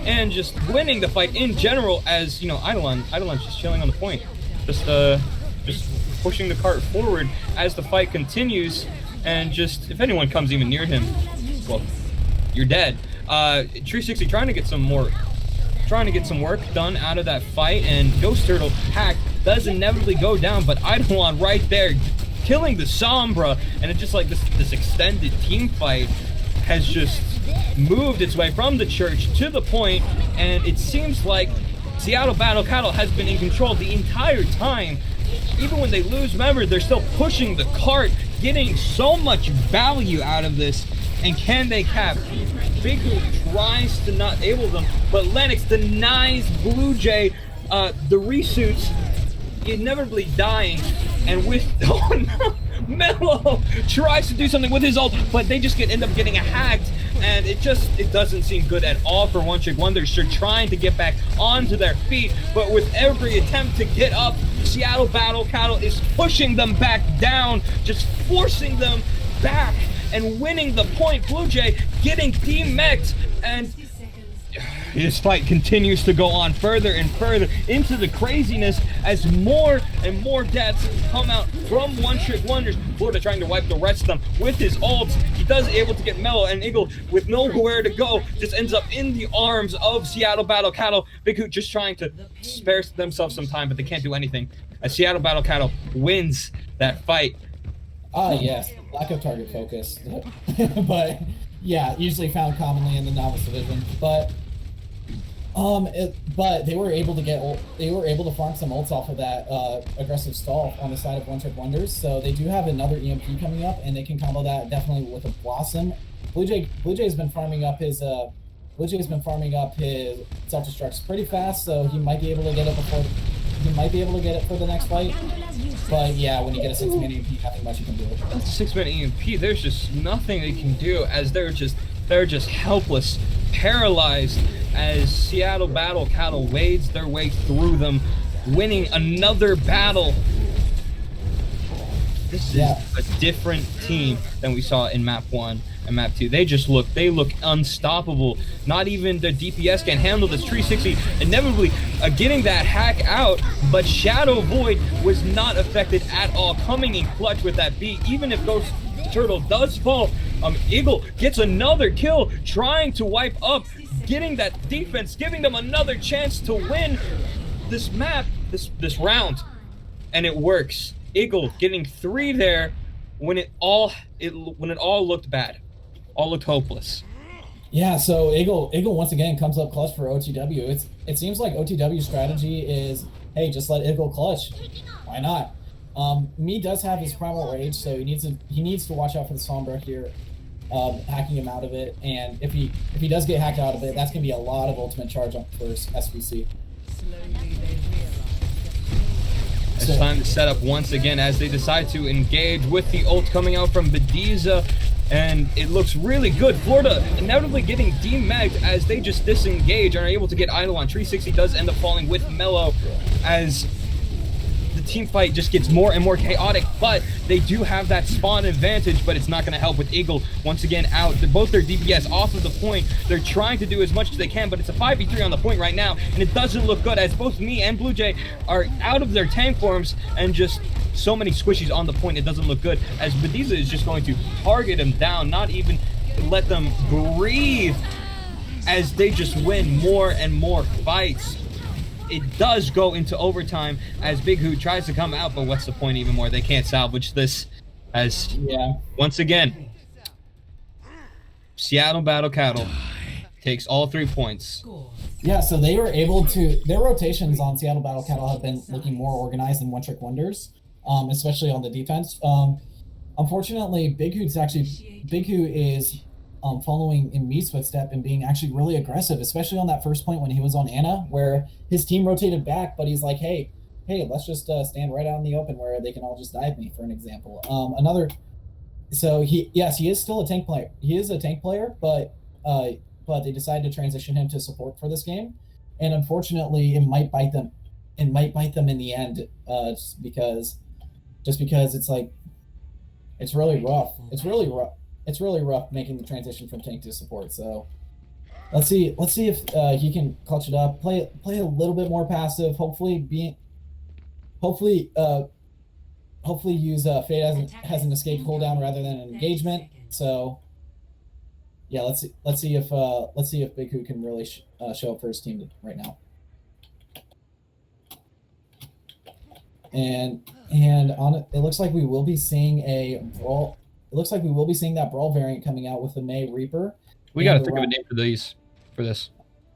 and just winning the fight in general, as, you know, Eidolon's just chilling on the point, just pushing the cart forward as the fight continues, and just, if anyone comes even near him, well, you're dead. Tree 60 trying to get some work done out of that fight, and Ghost Turtle hack does inevitably go down, but Eidolon right there killing the Sombra, and it's just like this extended team fight has just moved its way from the church to the point, and it seems like Seattle Battle Cattle has been in control the entire time. Even when they lose member, they're still pushing the cart, getting so much value out of this. And can they cap? Big Hoop tries to not able them, but Lennox denies Blue Jay the resuits, inevitably dying. And with Mello tries to do something with his ult, but they just end up getting hacked, and it doesn't seem good at all for One Trick Wonders. They're trying to get back onto their feet, but with every attempt to get up, Seattle Battle Cattle is pushing them back down, just forcing them back and winning the point. Blue Jay getting demeched, and this fight continues to go on further and further into the craziness as more and more deaths come out from One Trick Wonders. Florida trying to wipe the rest of them with his ults. He does able to get Mello, and Eagle with nowhere to go just ends up in the arms of Seattle Battle Cattle. Big Hoot just trying to spare themselves some time, but they can't do anything as Seattle Battle Cattle wins that fight. Yes, lack of target focus. But yeah, usually found commonly in the Novice division. But But they were able to farm some ults off of that aggressive stall on the side of One Trick Wonders. So they do have another EMP coming up, and they can combo that definitely with a Blossom. Blue Jay has been farming up his self-destructs pretty fast, so he might be able to get it for the next fight. But yeah, when you get a 6-man EMP, nothing much you can do. That's a 6-man EMP. There's just nothing they can do, as they're just helpless, paralyzed, as Seattle Battle Cattle wades their way through them, winning another battle. This is a different team than we saw in map 1 and map 2. They look unstoppable. Not even the DPS can handle this 360, inevitably getting that hack out, but Shadow Void was not affected at all, coming in clutch with that beat. Even if Ghost Turtle does fall, Eagle gets another kill, trying to wipe up, getting that defense, giving them another chance to win this map, this round, and it works. Eagle getting 3 there when it all looked bad, all looked hopeless. Yeah, so Eagle once again comes up clutch for OTW. It seems like OTW's strategy is, hey, just let Eagle clutch. Why not? Me does have his primal rage, so he needs to watch out for the Sombra here, hacking him out of it. And if he does get hacked out of it, that's gonna be a lot of ultimate charge on first SVC. It's time to set up once again as they decide to engage with the ult coming out from Bediza, and it looks really good. Florida inevitably getting demegged as they just disengage and are able to get idle on. 360 does end up falling with Mellow as the team fight just gets more and more chaotic, but they do have that spawn advantage, but it's not going to help with Eagle once again out. Both their DPS off of the point. They're trying to do as much as they can, but it's a 5v3 on the point right now, and it doesn't look good as both me and Blue Jay are out of their tank forms and just so many squishies on the point. It doesn't look good as Bediza is just going to target him down, not even let them breathe, as they just win more and more fights. It does go into overtime as Big Hoo tries to come out, but what's the point even more? They can't salvage this, as once again Seattle Battle Cattle takes all 3 points. Yeah, so they were able to, their rotations on Seattle Battle Cattle have been looking more organized than One Trick Wonders, especially on the defense. Unfortunately, Big Hoo is following in Me's footstep and being actually really aggressive, especially on that first point when he was on Ana, where his team rotated back, but he's like, hey, let's just stand right out in the open where they can all just dive me, for an example. So he is still a tank player. He is a tank player, but they decided to transition him to support for this game, and unfortunately, it might bite them. It might bite them in the end, just because it's like, it's really rough. It's really rough making the transition from tank to support. So let's see if he can clutch it up, play a little bit more passive. Hopefully use Fade as an escape cooldown rather than an engagement. So yeah, let's see if Big Hoo can really show up for his team right now. And it looks like we will be seeing a brawl. It looks like we will be seeing that brawl variant coming out with the May Reaper. We got to think of a name for this.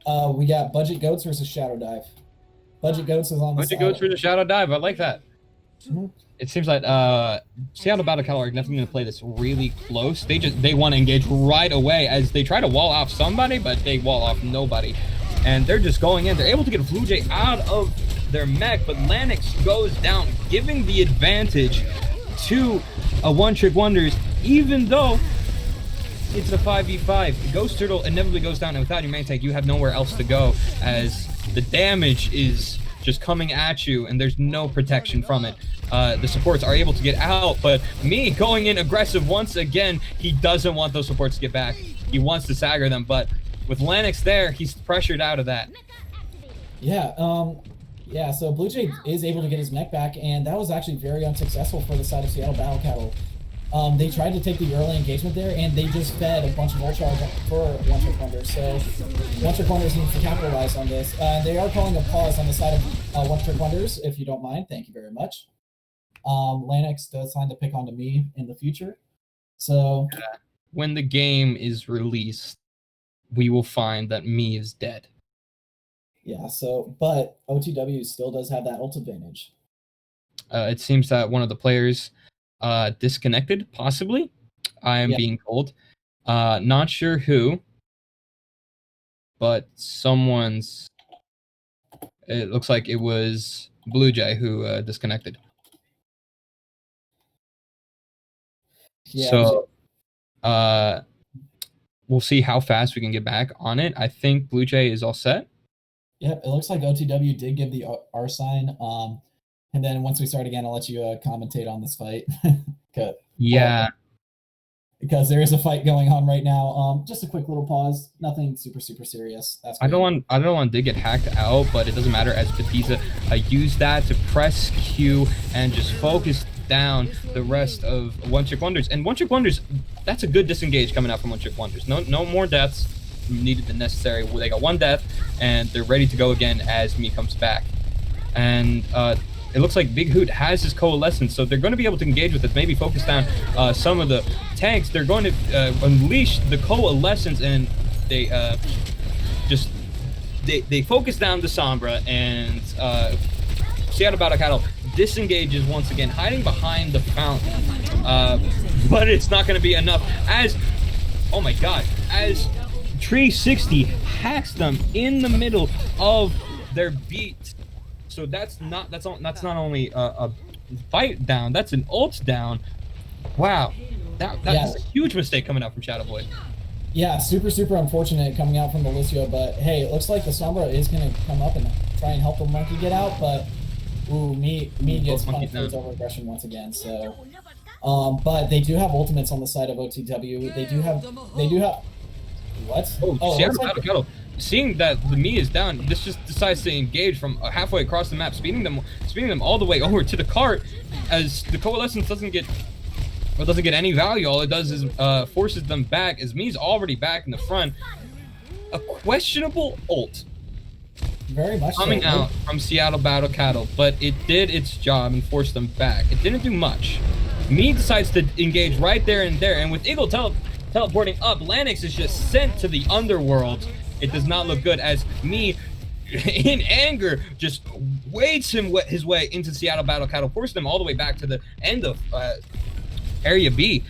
We got Budget Goats versus Shadow Dive. Budget Goats is on the Budget Goats versus Shadow Dive. I like that. Mm-hmm. It seems like Seattle Battle Cattle are definitely going to play this really close. They want to engage right away as they try to wall off somebody, but they wall off nobody. And they're just going in. They're able to get a Blue Jay out of their mech, but Lennox goes down, giving the advantage to a One Trick Wonders, even though it's a 5v5. Ghost Turtle inevitably goes down, and without your main tank, you have nowhere else to go, as the damage is just coming at you, and there's no protection from it. The supports are able to get out, but me going in aggressive once again. He doesn't want those supports to get back. He wants to stagger them, but with Lennox there, he's pressured out of that. Yeah, so Blue Jay is able to get his mech back, and that was actually very unsuccessful for the side of Seattle Battle Cattle. They tried to take the early engagement there, and they just fed a bunch of ult charge for One Trick Wonders. So One Trick Wonders needs to capitalize on this. They are calling a pause on the side of One Trick Wonders, if you don't mind. Thank you very much. Lennox does sign to pick onto me in the future. So when the game is released, we will find that me is dead. Yeah, so but OTW still does have that ult advantage. It seems that one of the players disconnected, possibly. I am Yeah. being told. Not sure who, but someone's. It looks like it was Blue Jay who disconnected. Yeah. So we'll see how fast we can get back on it. I think Blue Jay is all set. Yep, it looks like OTW did give the R sign. And then once we start again, I'll let you commentate on this fight. Yeah. Because there is a fight going on right now. Just a quick little pause. Nothing super serious. That's great. I don't want to get hacked out, but it doesn't matter as Batista used that to press Q and just focus down the rest of One Trick Wonders. And One Trick Wonders, that's a good disengage coming out from One Trick Wonders. No more deaths needed the necessary. They got one death and they're ready to go again as Me comes back. And it looks like Big Hoot has his Coalescence, so they're going to be able to engage with it, maybe focus down some of the tanks. They're going to unleash the Coalescence, and they they focus down the Sombra, and Seattle Battle Cattle disengages once again, hiding behind the fountain. But it's not going to be enough as, oh my god, as Tree 60 hacks them in the middle of their beat. So that's not only a fight down, that's an ult down. Wow, that's a huge mistake coming out from Shadow Boy. Yeah, super unfortunate coming out from the Lucio, but hey, it looks like the Sombra is going to come up and try and help the monkey get out, but ooh, me gets punished for his over-aggression once again. So, but they do have ultimates on the side of OTW. They do have what? Oh, Seattle Battle Cattle. Seeing that the Me is down, this just decides to engage from halfway across the map, speeding them all the way over to the cart. As the Coalescence doesn't get any value, all it does is forces them back. As Me's already back in the front, a questionable ult, very much coming out from Seattle Battle Cattle, but it did its job and forced them back. It didn't do much. Me decides to engage right there and there, and with Eagle teleporting up, Lanix is just sent to the underworld. It does not look good as Me, in anger, just waits his way into Seattle Battle Cattle, forcing them all the way back to the end of Area B.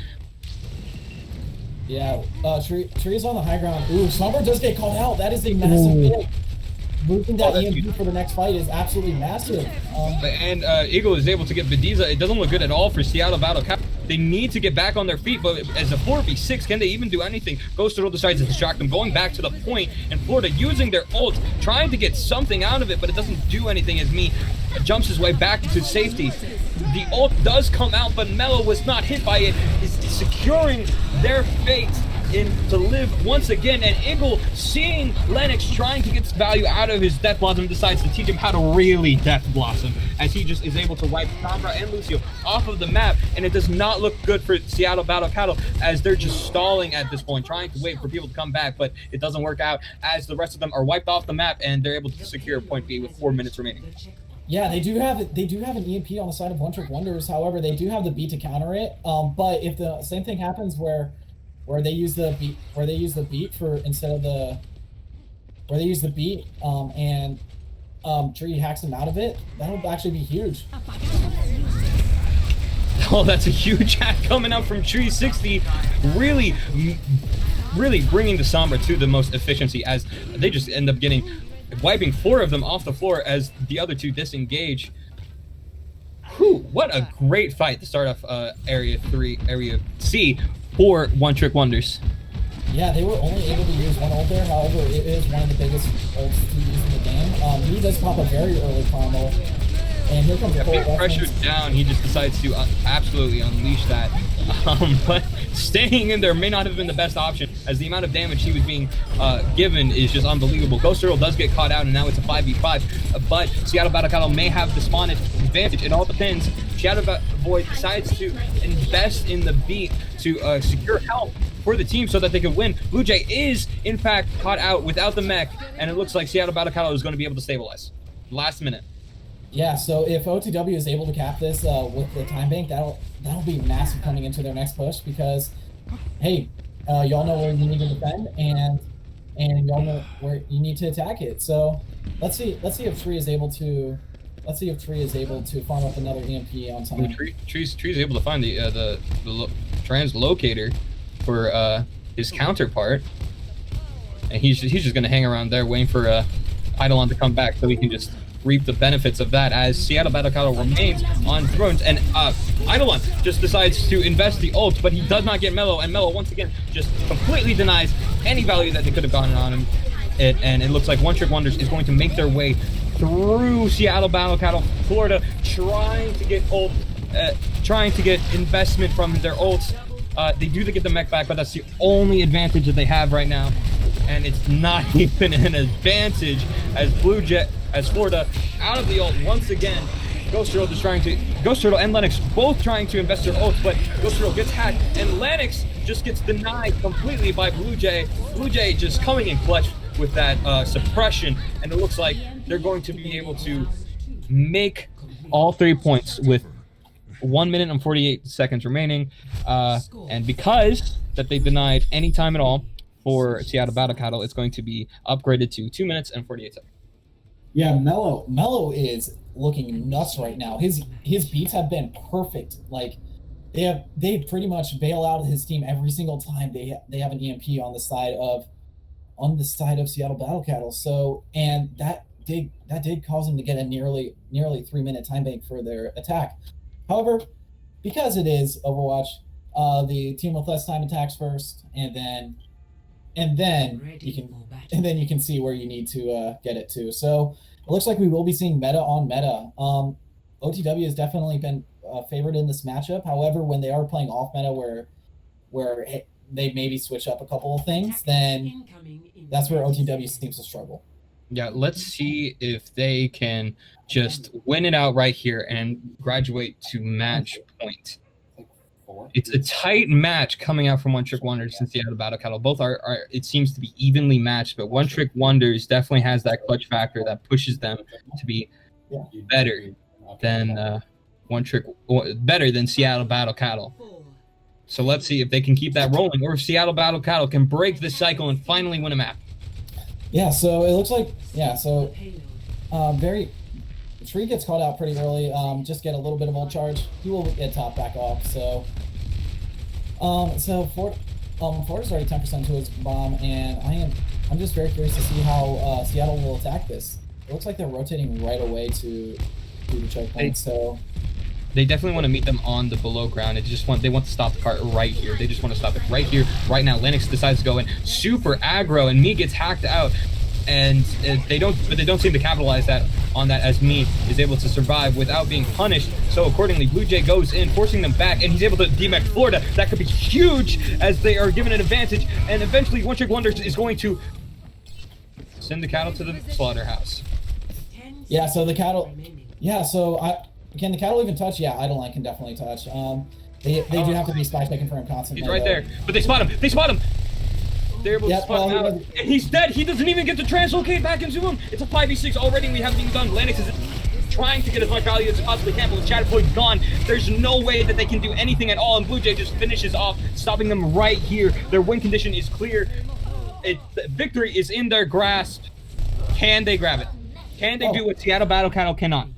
Yeah, Tree's on the high ground. Ooh, Sombra does get called out. That is a massive hit. Moving that EMP for the next fight is absolutely massive. And Eagle is able to get Bediza. It doesn't look good at all for Seattle Battle Cattle. They need to get back on their feet, but as a 4v6, can they even do anything? Ghost Turtle decides to distract them, going back to the point, and Florida using their ult, trying to get something out of it, but it doesn't do anything as Me jumps his way back into safety. The ult does come out, but Mello was not hit by it, is securing their fate to live once again. And Eagle, seeing Lennox trying to get value out of his Death Blossom, decides to teach him how to really Death Blossom, as he just is able to wipe Sombra and Lucio off of the map. And it does not look good for Seattle Battle Cattle, as they're just stalling at this point, trying to wait for people to come back, but it doesn't work out as the rest of them are wiped off the map, and they're able to secure point B with 4 minutes remaining. Yeah, they do have an EMP on the side of One Trick Wonders. However, they do have the beat to counter it. But if the same thing happens where they use the beat for instead of the where they use the beat and Tree hacks them out of it, that'll actually be huge. Oh, that's a huge hack coming out from Tree 60, really bringing the Sombra to the most efficiency, as they just end up wiping 4 of them off the floor as the other 2 disengage. Whew, what a great fight to start off Area C for One Trick Wonders. Yeah, they were only able to use one ult there. However, it is one of the biggest ults to use in the game. He does pop a very early primal, and here comes the big pressure down. He just decides to absolutely unleash that. But staying in there may not have been the best option, as the amount of damage he was being given is just unbelievable. Ghost Turtle does get caught out, and now it's a 5v5. But Seattle Battle Cattle may have the spawn advantage. It all depends. Shadow Boy decides to invest in the beat to secure help for the team so that they can win. Blue Jay is, in fact, caught out without the mech, and it looks like Seattle Battle Cattle is going to be able to stabilize. Last minute. Yeah, so if OTW is able to cap this with the time bank, that'll be massive coming into their next push, because, hey, y'all know where you need to defend, and y'all know where you need to attack it. So Let's see if Tree is able to. Let's see if Tree is able to farm up another EMP on time. Tree's able to find the translocator for his counterpart, and he's just gonna hang around there waiting for Eidolon to come back so he can just reap the benefits of that as Seattle Battle Cattle remains on thrones, and Eidolon just decides to invest the ult, but he does not get Mellow, and Mellow once again just completely denies any value that they could have gotten on him. And it looks like One Trick Wonders is going to make their way through Seattle Battle Cattle, Florida, trying to get investment from their ults. They do get the mech back, but that's the only advantage that they have right now, and it's not even an advantage as Florida out of the ult once again. Ghost Turtle and Lennox both trying to invest their ults, but Ghost Turtle gets hacked, and Lennox just gets denied completely by Blue Jay. Blue Jay just coming in clutch with that suppression, and it looks like they're going to be able to make all 3 points with 1 minute and 48 seconds remaining, and because that they denied any time at all for Seattle Battle Cattle, it's going to be upgraded to 2 minutes and 48 seconds. Yeah, Mellow is looking nuts right now. His beats have been perfect. Like they pretty much bail out his team every single time they have an EMP on the side of Seattle Battle Cattle. So, and that did cause him to get a nearly 3 minute time bank for their attack. However, because it is Overwatch, the team with less time attacks first, and then you can see where you need to get it to. So it looks like we will be seeing meta on meta. OTW has definitely been favored in this matchup. However, when they are playing off meta, where they maybe switch up a couple of things, then that's where OTW seems to struggle. Yeah, let's see if they can just win it out right here and graduate to match point. It's a tight match coming out from One Trick Wonders and Seattle Battle Cattle. Both are it seems to be evenly matched, but One Trick Wonders definitely has that clutch factor that pushes them to be better than better than Seattle Battle Cattle. So let's see if they can keep that rolling, or if Seattle Battle Cattle can break this cycle and finally win a map. Yeah, so it looks like Tree gets called out pretty early. Just get a little bit of ult charge. He will get top back off. So Florida's already 10% to his bomb, and I'm just very curious to see how Seattle will attack this. It looks like they're rotating right away to the choke point. So they definitely want to meet them on the below ground. They want to stop the cart right here. They just want to stop it right here, right now. Lennox decides to go in super aggro, and Me gets hacked out. And they don't seem to capitalize on that as Me is able to survive without being punished. So accordingly, Blue Jay goes in, forcing them back, and he's able to demech Florida. That could be huge as they are given an advantage. And eventually, One Trick Wonders is going to send the cattle to the slaughterhouse. Yeah. So the cattle. Yeah. So can the cattle even touch? Yeah, Eidolon can definitely touch. They do have to be spy checking for him constantly. He's right there, but they spot him. They're able to spot him out. And he's dead. He doesn't even get to translocate back into him. It's a 5v6 already, and we haven't even done. Lennox is trying to get as much value as he possibly can, but with Shatterpoint gone, there's no way that they can do anything at all, and Blue Jay just finishes off, stopping them right here. Their win condition is clear. Victory is in their grasp. Can they grab it? Can they do what Seattle Battle Cattle cannot?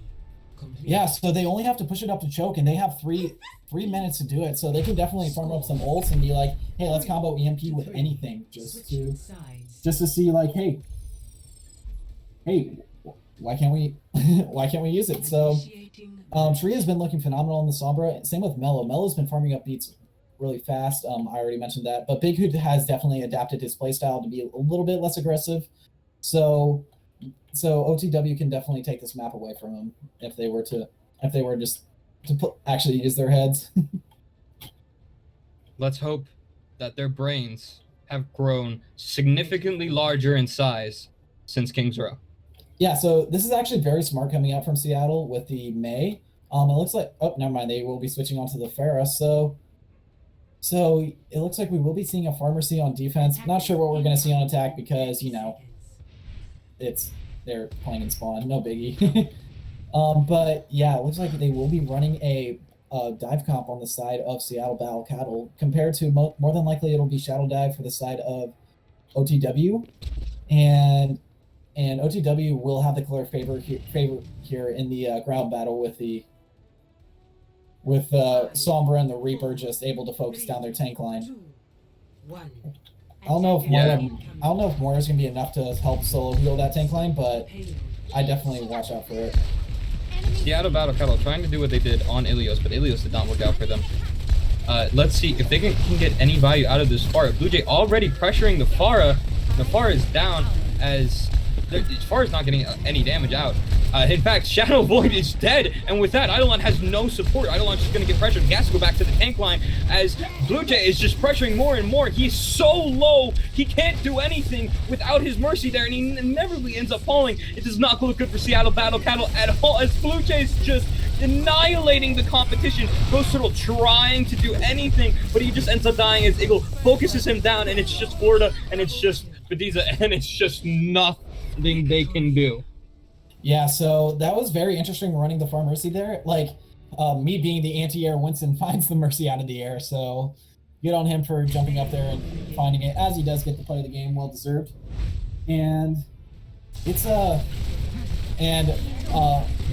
Yeah, so they only have to push it up to choke, and they have three minutes to do it. So they can definitely farm up some ults and be like, hey, let's combo EMP with anything, just to see like, hey, why can't we use it? So Tree has been looking phenomenal in the Sombra. Same with Mellow. Mellow's been farming up beats really fast. I already mentioned that, but Big Hood has definitely adapted his playstyle to be a little bit less aggressive. So OTW can definitely take this map away from them if they were just to actually use their heads. Let's hope that their brains have grown significantly larger in size since King's Row. Yeah, so this is actually very smart coming out from Seattle with the Mei. It looks like never mind, they will be switching on to the Pharah. So it looks like we will be seeing a Pharmacy on defense. Not sure what we're gonna see on attack because they're playing in spawn, no biggie. But yeah, it looks like they will be running a dive comp on the side of Seattle Battle Cattle, compared to more than likely it'll be Shadow Dive for the side of OTW. And and OTW will have the clear favor here in the ground battle with Sombra and the Reaper just able to focus down their tank line. I don't know if Moira's gonna be enough to help solo heal that tank line, but I definitely watch out for it. Seattle Battle Kettle trying to do what they did on Ilios, but Ilios did not work out for them. Let's see if they can get any value out of this Pharah. Blue Jay already pressuring the Pharah. The Pharah is down as Pharah's not getting any damage out. In fact, Shadow Void is dead, and with that, Eidolon has no support. Eidolon's just going to get pressured. He has to go back to the tank line as Blue Jay is just pressuring more and more. He's so low, he can't do anything without his Mercy there, and he inevitably ends up falling. It does not look good for Seattle Battle Cattle at all, as Blue Jay's just annihilating the competition. Ghost Turtle trying to do anything, but he just ends up dying as Eagle focuses him down, and it's just Florida, and it's just Bediza, and it's just nothing they can do. Yeah, so that was very interesting running the farm Mercy there. Like, me being the anti-air, Winston finds the Mercy out of the air, so good on him for jumping up there and finding it, as he does get the play of the game, well deserved. And it's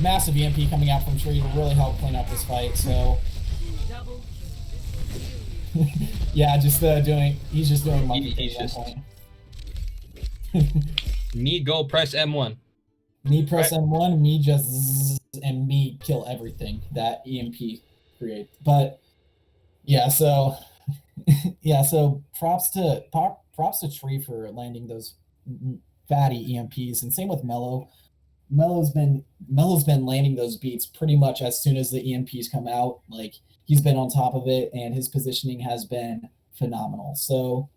massive EMP coming out from Tree to really help clean up this fight, so yeah, he's just doing monkey things at that point. Me go press M1. Me press M1, me just zzz, and me kill everything that EMP create. But yeah, so yeah, so props to Tree for landing those fatty EMPs, and same with Mello. Mello's been landing those beats pretty much as soon as the EMPs come out. Like, he's been on top of it, and his positioning has been phenomenal. So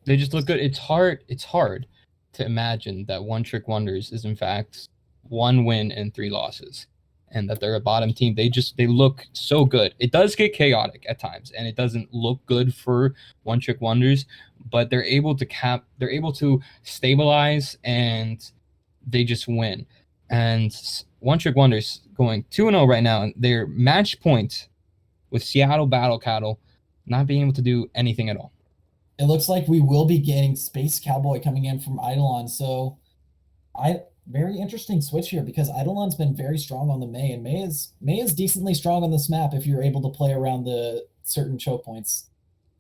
they just look good. It's hard to imagine that One Trick Wonders is in fact 1 win and 3 losses, and that they're a bottom team. They look so good. It does get chaotic at times, and it doesn't look good for One Trick Wonders, but they're able to stabilize, and they just win. And One Trick Wonders going 2-0 right now, and they're match point with Seattle Battle Cattle not being able to do anything at all. It looks like we will be getting Space Cowboy coming in from Eidolon. So very interesting switch here, because Eidolon's been very strong on the Mei, and Mei is decently strong on this map if you're able to play around the certain choke points.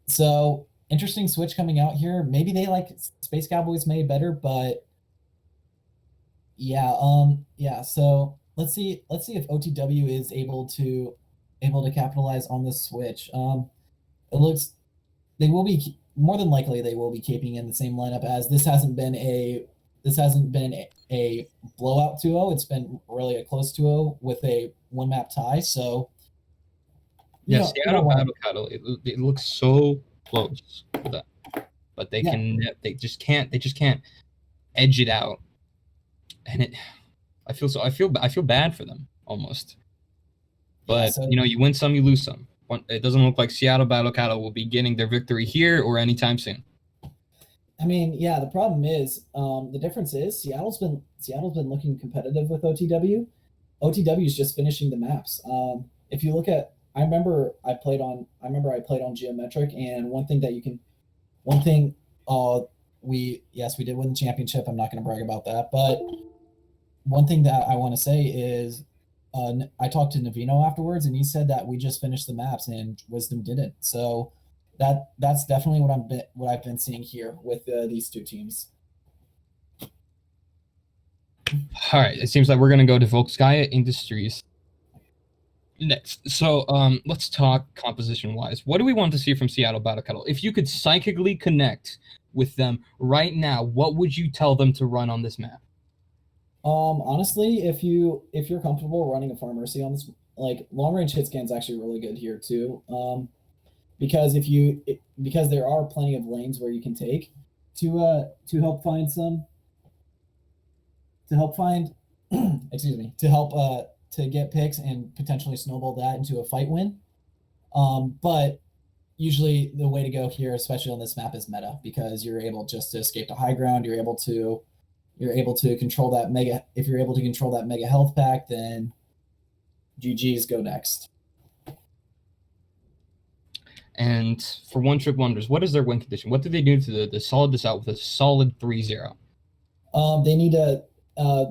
So interesting switch coming out here. Maybe they like Space Cowboy's Mei better, but yeah, so let's see if OTW is able to capitalize on this switch. It looks they will be more than likely they will be keeping in the same lineup, as this hasn't been a blowout 2-0. It's been really a close 2-0 with a 1 map tie. So yeah, Seattle Battle Cattle, it looks so close for that, but they just can't edge it out, and I feel bad for them almost. But you win some, you lose some. It doesn't look like Seattle Battle Cattle will be getting their victory here or anytime soon. I mean, yeah, the problem is, the difference is Seattle's been looking competitive with OTW. OTW is just finishing the maps. If you look at, I remember I played on Geometric, and we did win the championship. I'm not going to brag about that, but one thing that I want to say is, I talked to Navino afterwards, and he said that we just finished the maps and Wisdom didn't. So that's definitely what I've been seeing here with these two teams. All right, it seems like we're gonna go to Volkskaya Industries next. So let's talk composition wise. What do we want to see from Seattle Battle Cattle? If you could psychically connect with them right now, what would you tell them to run on this map? Honestly, if you're comfortable running a Farm Mercy on this, like, long range hit scan is actually really good here too. Because there are plenty of lanes where you can take to help find to get picks and potentially snowball that into a fight win. But usually the way to go here, especially on this map, is meta, because you're able just to escape to high ground. You're able to control that mega. If you're able to control that mega health pack, then GG's, go next. And for One Trick Wonders, what is their win condition? What do they do to the solid this out with a solid 3-0? They need to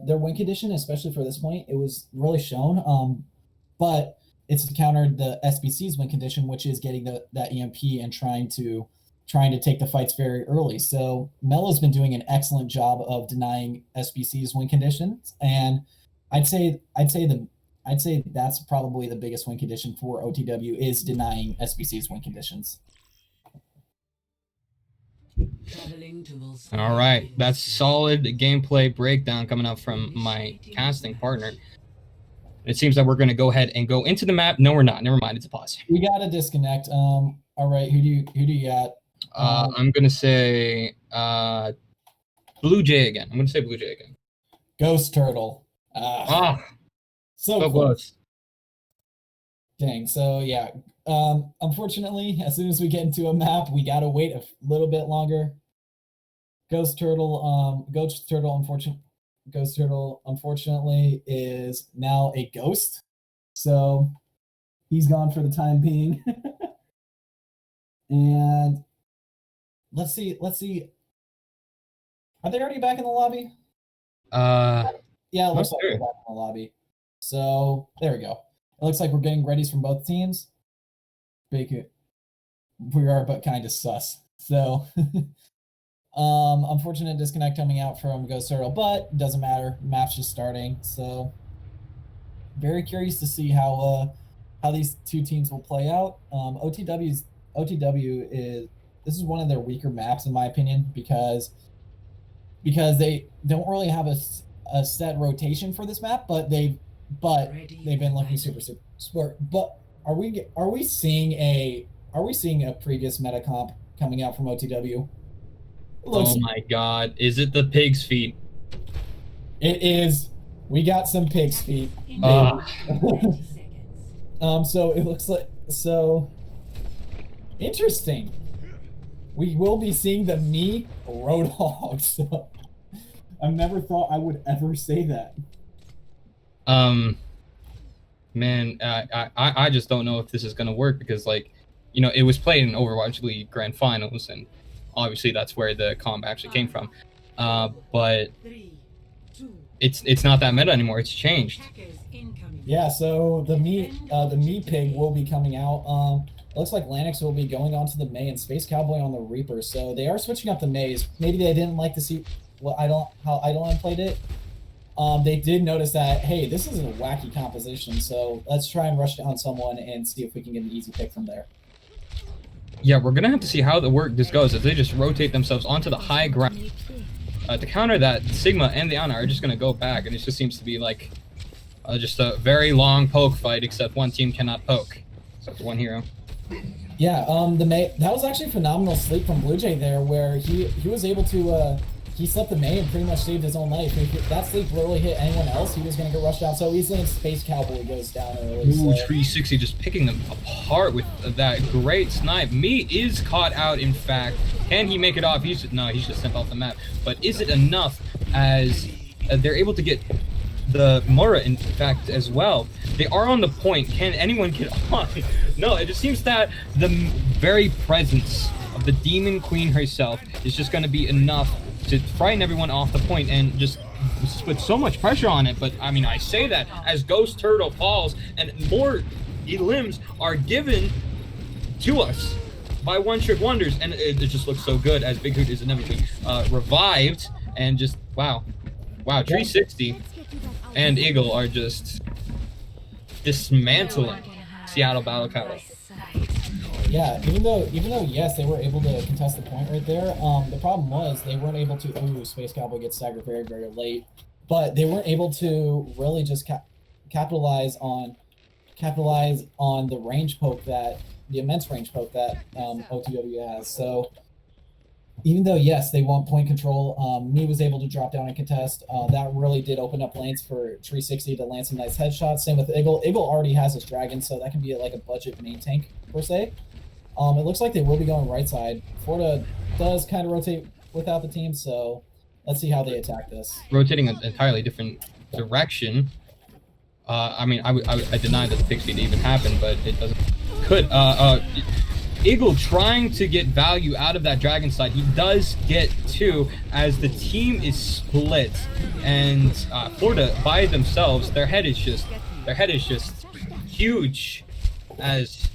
their win condition, especially for this point, it was really shown. But it's to counter the SBC's win condition, which is getting that EMP and trying to take the fights very early. So Melo's been doing an excellent job of denying SBC's win conditions, and I'd say that's probably the biggest win condition for OTW is denying SBC's win conditions. All right, that's solid gameplay breakdown coming up from my casting partner. It seems that we're going to go ahead and go into the map. No, we're not. Never mind. It's a pause. We got to disconnect. All right, who do you got? I'm going to say Blue Jay again. I'm going to say Blue Jay again. Ghost Turtle. So close. Dang. So yeah. Unfortunately, as soon as we get into a map, we gotta wait a little bit longer. Ghost Turtle, unfortunately, is now a ghost. So he's gone for the time being. And let's see. Are they already back in the lobby? Yeah, it looks like they're back in the lobby. So there we go. It looks like we're getting readies from both teams. We are but kind of sus. So unfortunate disconnect coming out from Ghost Turtle, but doesn't matter. Map's just starting. So very curious to see how these two teams will play out. OTW this is one of their weaker maps in my opinion because they don't really have a set rotation for this map, but they've been looking super smart. But are we seeing a previous meta comp coming out from OTW? Oh my god, is it the pig's feet? It is. We got some pig's feet. So it looks like interesting. We will be seeing the me Roadhog. So I've never thought I would ever say that. Man, I just don't know if this is gonna work because, like, you know, it was played in Overwatch League Grand Finals, and obviously that's where the comp actually came from. But it's not that meta anymore. It's changed. Yeah. So the me pig will be coming out. Looks like Lanix will be going on to the May and Space Cowboy on the Reaper. So they are switching up the Mays. Maybe they didn't like to see how Eidolon played it. They did notice that, hey, this is a wacky composition, so let's try and rush down someone and see if we can get an easy pick from there. Yeah, we're gonna have to see how this goes as they just rotate themselves onto the high ground. To counter that, Sigma and the Ana are just gonna go back, and it just seems to be like just a very long poke fight, except one team cannot poke, except for one hero. Yeah, that was actually phenomenal sleep from Blue Jay there, where he was able to he slept the May and pretty much saved his own life. If that sleep literally hit anyone else, he was going to get rushed out so easily, and Space Cowboy goes down early. Ooh, 360 just picking them apart with that great snipe. Me is caught out, in fact. Can he make it off? No, he's just sent off the map. But is it enough as they're able to get the Mora, in fact, as well? They are on the point. Can anyone get on? No, it just seems that the very presence of the Demon Queen herself is just going to be enough to frighten everyone off the point and just put so much pressure on it. But I mean, I say that as Ghost Turtle falls and more limbs are given to us by One Trick Wonders, and it just looks so good as Big Hoot is inevitably revived, and just wow, 360 and Eagle are just dismantling Seattle Battle Cattle. Yeah, even though yes, they were able to contest the point right there. The problem was they weren't able to. Ooh, Space Cowboy gets staggered very, very late, but they weren't able to really just capitalize on the range poke the immense range poke that OTW has. So even though yes, they want point control, Me was able to drop down and contest. That really did open up lanes for 360 to land some nice headshots. Same with Eagle. Eagle already has his dragon, so that can be like a budget main tank per se. It looks like they will be going right side. Florida does kind of rotate without the team, so let's see how they attack this. Rotating an entirely different direction. I mean, I deny that the pig feed even happened, but it doesn't. Could Eagle trying to get value out of that Dragon Slide. He does get 2 as the team is split, and Florida by themselves, their head is just huge as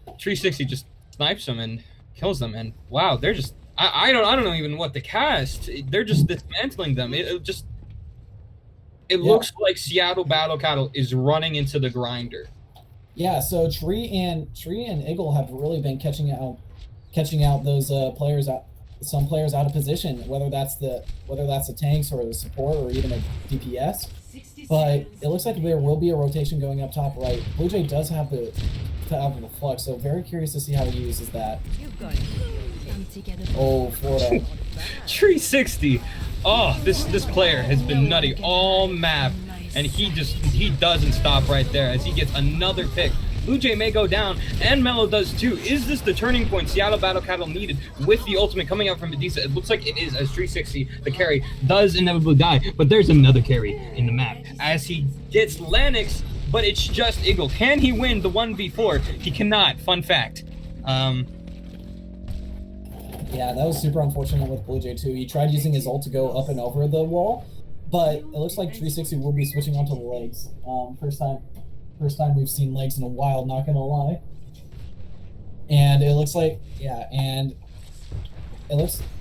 360 just snipes them and kills them. And wow, they're just I don't know even what to cast. They're just dismantling them. It looks like Seattle Battle Cattle is running into the grinder. Yeah, so Tree and Eagle have really been catching out those players out, some players out of position, whether that's the tanks or the support or even a DPS. But it looks like there will be a rotation going up top right. Blue Jay does have the flux, so very curious to see how he uses that. Oh, Florida. 360. Oh, this player has been nutty all map, and he doesn't stop right there as he gets another pick. Blue Jay may go down, and Mello does too. Is this the turning point Seattle Battle Cattle needed with the ultimate coming out from Medusa? It looks like it is, as 360, the carry, does inevitably die, but there's another carry in the map as he gets Lennox, but it's just Eagle. Can he win the 1v4? He cannot, fun fact. Yeah, that was super unfortunate with Blue Jay too. He tried using his ult to go up and over the wall, but it looks like 360 will be switching onto the legs. First time we've seen legs in a while, not gonna lie. And it looks like,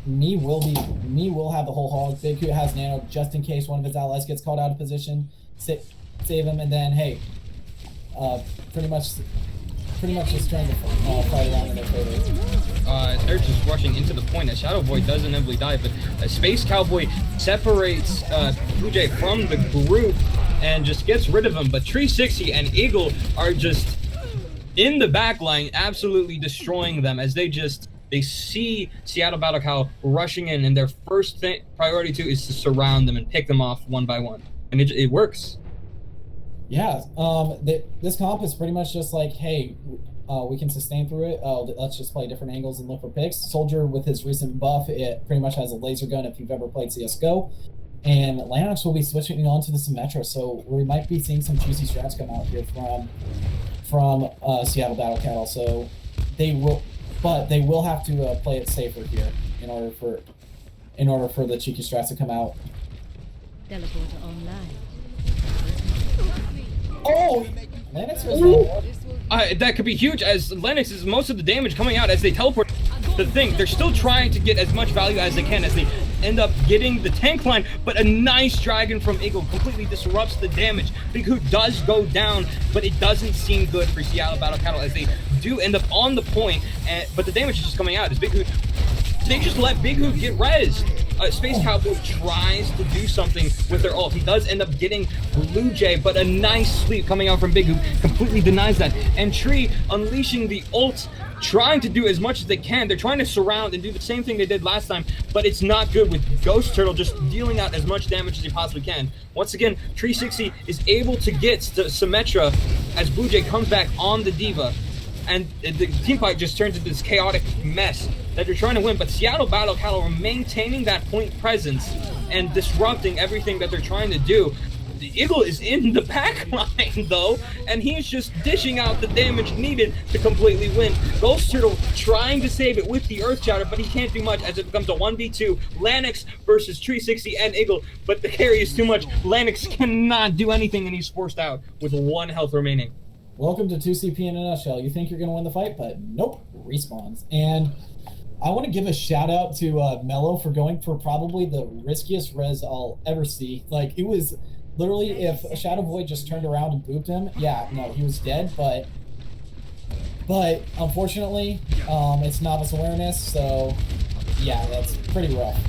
me will have the whole hog. Big Hoot has nano just in case one of his allies gets caught out of position. Save him, and then hey, pretty much just trying to fight around in their favor. They're just rushing into the point. As Shadow Boy does inevitably die, but Space Cowboy separates Blue Jay from the group and just gets rid of him. But 360 and Eagle are just in the back line, absolutely destroying them as they see Seattle Battle Cow rushing in, and their first priority too is to surround them and pick them off one by one, and it works. Yeah, this comp is pretty much just like, hey, we can sustain through it. Let's just play different angles and look for picks. Soldier, with his recent buff, it pretty much has a laser gun if you've ever played CSGO. And Lanox will be switching on to the Symmetra, so we might be seeing some juicy strats come out here from Seattle Battle Cattle. So they will have to play it safer here in order for the cheeky strats to come out. Teleporter online. Oh, Lennox was that could be huge, as Lennox is most of the damage coming out as they teleport. The thing, they're still trying to get as much value as they can as they end up getting the tank line, but a nice dragon from Eagle completely disrupts the damage. Big Hoot does go down, but it doesn't seem good for Seattle Battle Cattle as they do end up on the point, but the damage is just coming out as Big Hoot, they just let Big Hoot get rezzed. Space Cowboy tries to do something with their ult. He does end up getting Blue Jay, but a nice sweep coming out from Big Hoot completely denies that. And Tree unleashing the ult, trying to do as much as they can. They're trying to surround and do the same thing they did last time, but it's not good with Ghost Turtle just dealing out as much damage as he possibly can. Once again, 360 is able to get to Symmetra as Blue Jay comes back on the Diva. And the team fight just turns into this chaotic mess that they're trying to win, but Seattle Battle Cattle are maintaining that point presence and disrupting everything that they're trying to do. The Eagle is in the back line though, and he's just dishing out the damage needed to completely win. Ghost Turtle trying to save it with the Earth Shatter, but he can't do much as it becomes a 1v2. Lennox versus 360 and Eagle, but the carry is too much. Lennox cannot do anything, and he's forced out with 1 health remaining. Welcome to 2CP in a nutshell. You think you're going to win the fight, but nope, respawns. And I want to give a shout out to Mello for going for probably the riskiest res I'll ever see. Like, it was literally, if a Shadow Void just turned around and booped him, yeah, no, he was dead, but unfortunately, it's novice awareness, so yeah, that's pretty rough.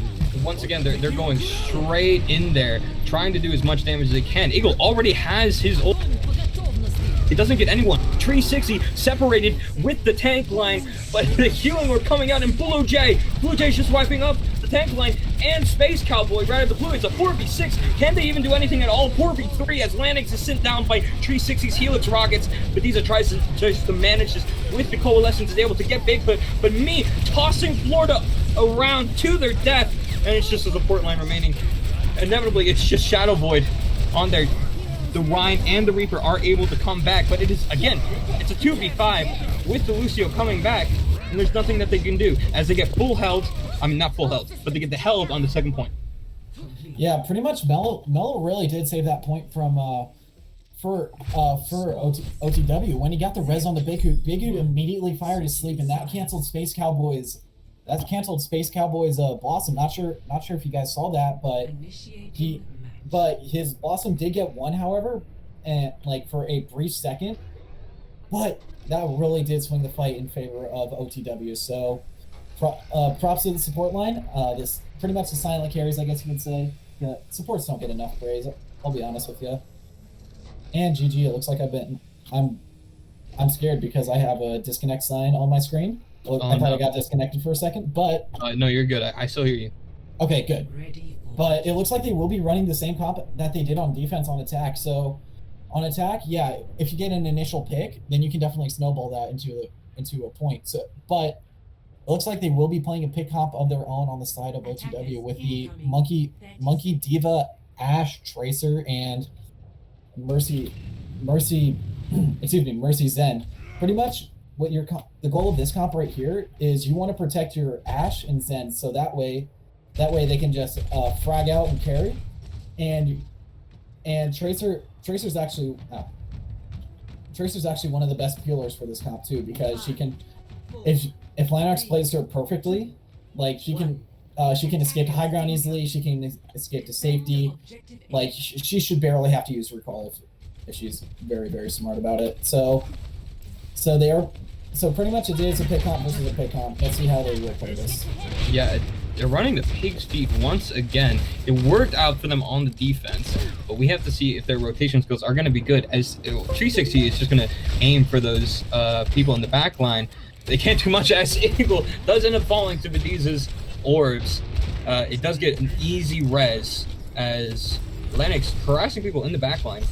Once again, they're going straight in there, trying to do as much damage as they can. Eagle already has his ult. It doesn't get anyone. 360 separated with the tank line, but the healing were coming out in Blue Jay. Blue Jay's just wiping up the tank line and Space Cowboy right at the blue. It's a 4v6. Can they even do anything at all? 4v3 as Lennox is sent down by 360's Helix rockets. Bethesda tries to manage this with the Coalescence, is able to get Bigfoot, but me tossing Florida around to their death, and it's just a support line remaining. Inevitably, it's just Shadow Void on their the Rhine and the Reaper are able to come back, but it is, again, it's a 2v5 with the Lucio coming back, and there's nothing that they can do as they get full health. I mean, not full health, but they get the health on the second point. Yeah, pretty much. Mello really did save that point from for OTW when he got the res on the Big Hoot. Big Hoot immediately fired his sleep, and that canceled Space Cowboys. Blossom. Not sure if you guys saw that, but his Blossom did get one, however, and like for a brief second. But that really did swing the fight in favor of OTW. So props to the support line. This pretty much the silent carries, I guess you could say. Yeah, supports don't get enough praise. I'll be honest with you. And GG, it looks like I'm scared because I have a disconnect sign on my screen. I thought I got disconnected for a second, but no, you're good. I still hear you. Okay, good. But it looks like they will be running the same comp that they did on defense on attack. So on attack, yeah, if you get an initial pick, then you can definitely snowball that into a point. So, but it looks like they will be playing a pick comp of their own on the side of OTW with the Monkey Diva, Ashe, Tracer, and Mercy Zen. Pretty much what the goal of this comp right here is you want to protect your Ashe and Zen, so that way they can just frag out and carry, and Tracer's actually one of the best peelers for this comp too, because she can, if Linox plays her perfectly, like she can escape to high ground easily, she can escape to safety, like she should barely have to use recall if she's very, very smart about it. So pretty much it is a pick comp versus a pick comp. Let's see how they will play this. Yeah, they're running the pig's feet once again. It worked out for them on the defense, but we have to see if their rotation skills are going to be good, as 360 is just going to aim for those people in the back line. They can't do much as Eagle does end up falling to Vidiza's orbs. It does get an easy res as Lennox harassing people in the back line.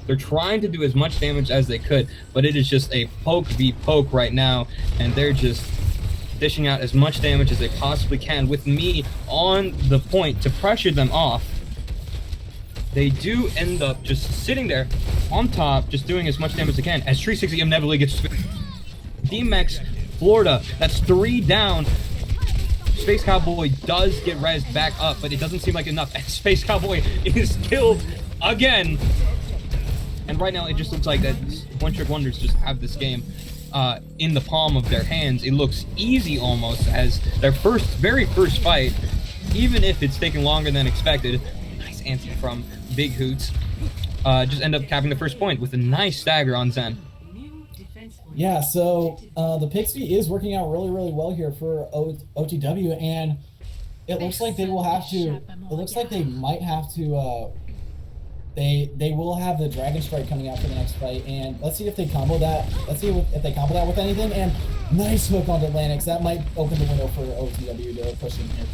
They're trying to do as much damage as they could, but it is just a poke v poke right now, and they're just dishing out as much damage as they possibly can with me on the point to pressure them off. They do end up just sitting there on top, just doing as much damage as they can, as 360 inevitably gets D-Mex, Florida, that's 3 down. Space Cowboy does get rezzed back up, but it doesn't seem like enough, and Space Cowboy is killed again. And right now, it just looks like that One Trick Wonders just have this game in the palm of their hands. It looks easy almost, as their very first fight, even if it's taking longer than expected. Nice anti from Big Hoots. Just end up capping the first point with a nice stagger on Zen. Yeah, so the Pixie is working out really, really well here for OTW, and it looks like they will have to. It looks like they might have to. They will have the Dragon Strike coming out for the next fight, and let's see if they combo that. Let's see if they combo that with anything. And nice hook onto Lanix. That might open the window for OTW to push in here.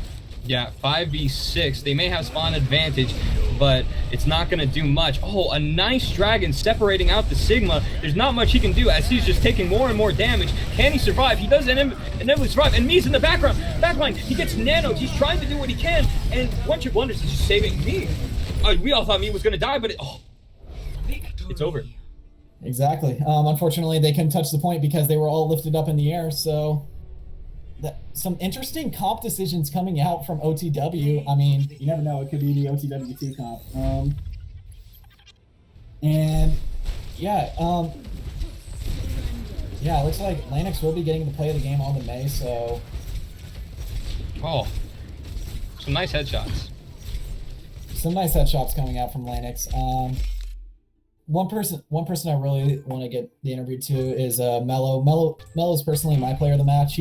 Yeah, 5v6. They may have spawn advantage, but it's not going to do much. Oh, a nice Dragon separating out the Sigma. There's not much he can do, as he's just taking more and more damage. Can he survive? He does inevitably survive. And Me's in the background. Backline, he gets nanoed. He's trying to do what he can. And One Trick Wonders is just saving Me. We all thought Me was going to die, but it's over. Exactly. Unfortunately, they couldn't touch the point because they were all lifted up in the air, so... some interesting comp decisions coming out from OTW. I mean, you never know, it could be the OTW2 comp. And yeah, it looks like Lanix will be getting the play of the game on the May, so... Oh, some nice headshots. Some nice headshots coming out from Lanix. One person I really want to get the interview to is Mello. Mello's personally my player of the match.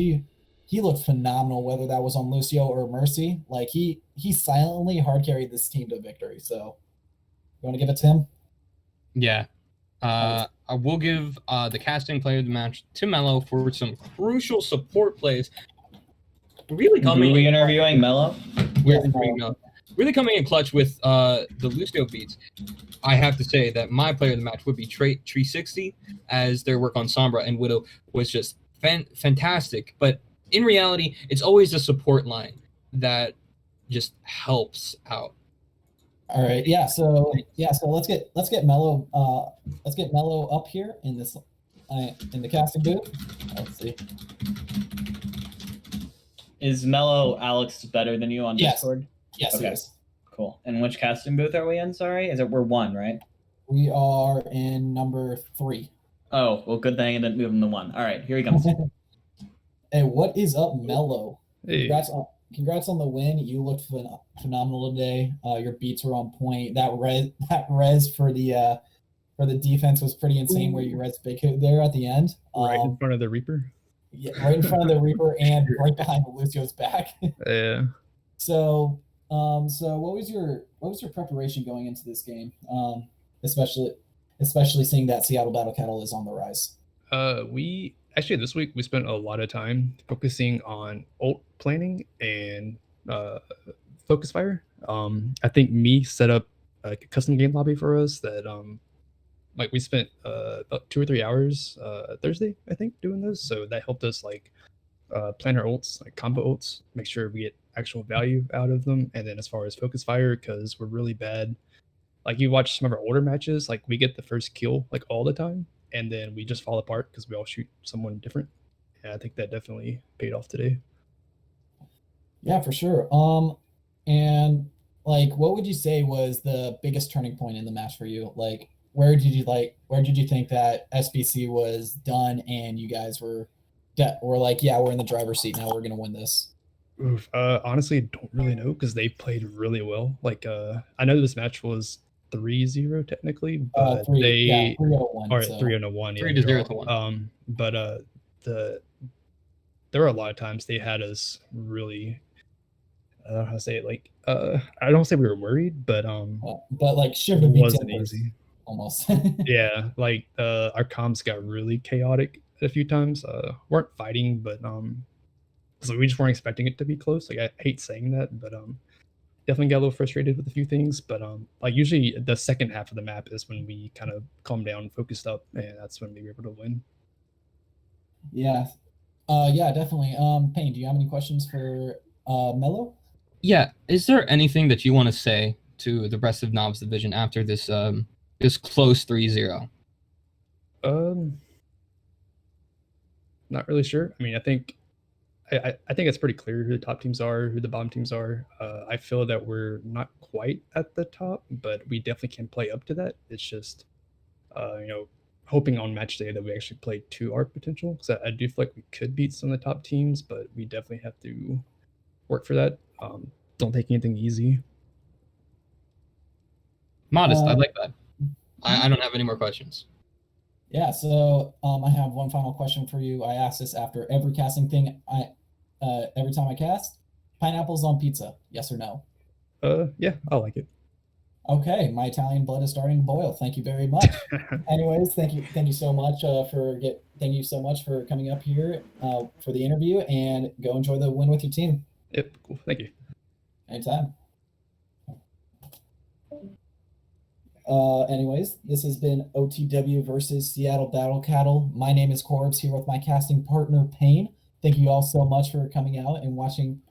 He looked phenomenal, whether that was on Lucio or Mercy. Like he silently hard carried this team to victory. So you want to give it to him? Yeah. I will give the casting player of the match to Mello for some crucial support plays. Really coming. Are we interviewing Mello? We're interviewing Mello. Really coming in clutch with the Lucio beats. I have to say that my player of the match would be 360, as their work on Sombra and Widow was just fantastic. But in reality, it's always the support line that just helps out. All right. So let's get Mello up here in this in the casting booth. Let's see. Is Mello Alex better than you on Yes. Discord? Yes, Okay. he is. Cool. And which casting booth are we in? Sorry, we're 1, right? We are in number 3. Oh, well, good thing I didn't move him to 1. All right, here he comes. Hey, what is up, Mello? Hey. Congrats on the win. You looked phenomenal today. Your beats were on point. That res for the defense was pretty insane. Where you res big hit there at the end, Right in front of the Reaper. Yeah, right in front of the Reaper and right behind Lucio's back. Yeah. So what was your preparation going into this game? Especially seeing that Seattle Battle Cattle is on the rise. We actually this week we spent a lot of time focusing on ult planning and focus fire. I think me set up a custom game lobby for us that like we spent about 2 or 3 hours Thursday I think doing this, so that helped us like plan our ults, like combo ults, make sure we get actual value out of them. And then as far as focus fire, because we're really bad, like you watch some of our older matches, like we get the first kill like all the time, and then we just fall apart because we all shoot someone different. And I think that definitely paid off today. Yeah, for sure. And like, what would you say was the biggest turning point in the match for you? Like, where did you think that SBC was done and you guys were like, yeah, we're in the driver's seat now, we're gonna win this? Oof, honestly, don't really know because they played really well. Like, I know this match was 3-0 technically, but they 3-0-1. or So 3-1, yeah, 3-0-1. But there were a lot of times they had us really. I don't know how to say it. Like, I don't say we were worried, but like should it have been wasn't 10 easy. almost. Yeah, like our comms got really chaotic a few times. Weren't fighting, but so we just weren't expecting it to be close. Like I hate saying that, but definitely got a little frustrated with a few things. But like usually the second half of the map is when we kind of calmed down, focused up, and that's when we were able to win. Yeah. Yeah, definitely. Payne, do you have any questions for Mello? Yeah, is there anything that you want to say to the rest of Novice Division after this this close 3-0? Not really sure. I mean, I think it's pretty clear who the top teams are, who the bottom teams are. I feel that we're not quite at the top, but we definitely can play up to that. It's just, hoping on match day that we actually play to our potential. Because I do feel like we could beat some of the top teams, but we definitely have to work for that. Don't take anything easy. Modest, I like that. I don't have any more questions. Yeah, so I have one final question for you. I ask this after every casting thing. Every time I cast, pineapples on pizza, yes or no? Yeah, I like it. Okay, my Italian blood is starting to boil. Thank you very much. Anyways, thank you so much for coming up here for the interview, and go enjoy the win with your team. Yep, cool. Thank you. Anytime. Anyways, this has been OTW versus Seattle Battle Cattle. My name is Corbs, here with my casting partner Payne. Thank you all so much for coming out and watching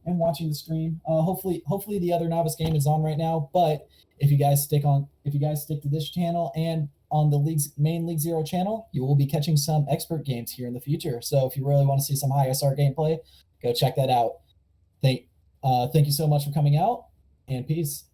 the stream. Hopefully the other Novice game is on right now, but if you guys stick to this channel and on the league's main League Zero channel, you will be catching some expert games here in the future. So if you really want to see some high SR gameplay, go check that out. Thank you so much for coming out, and peace.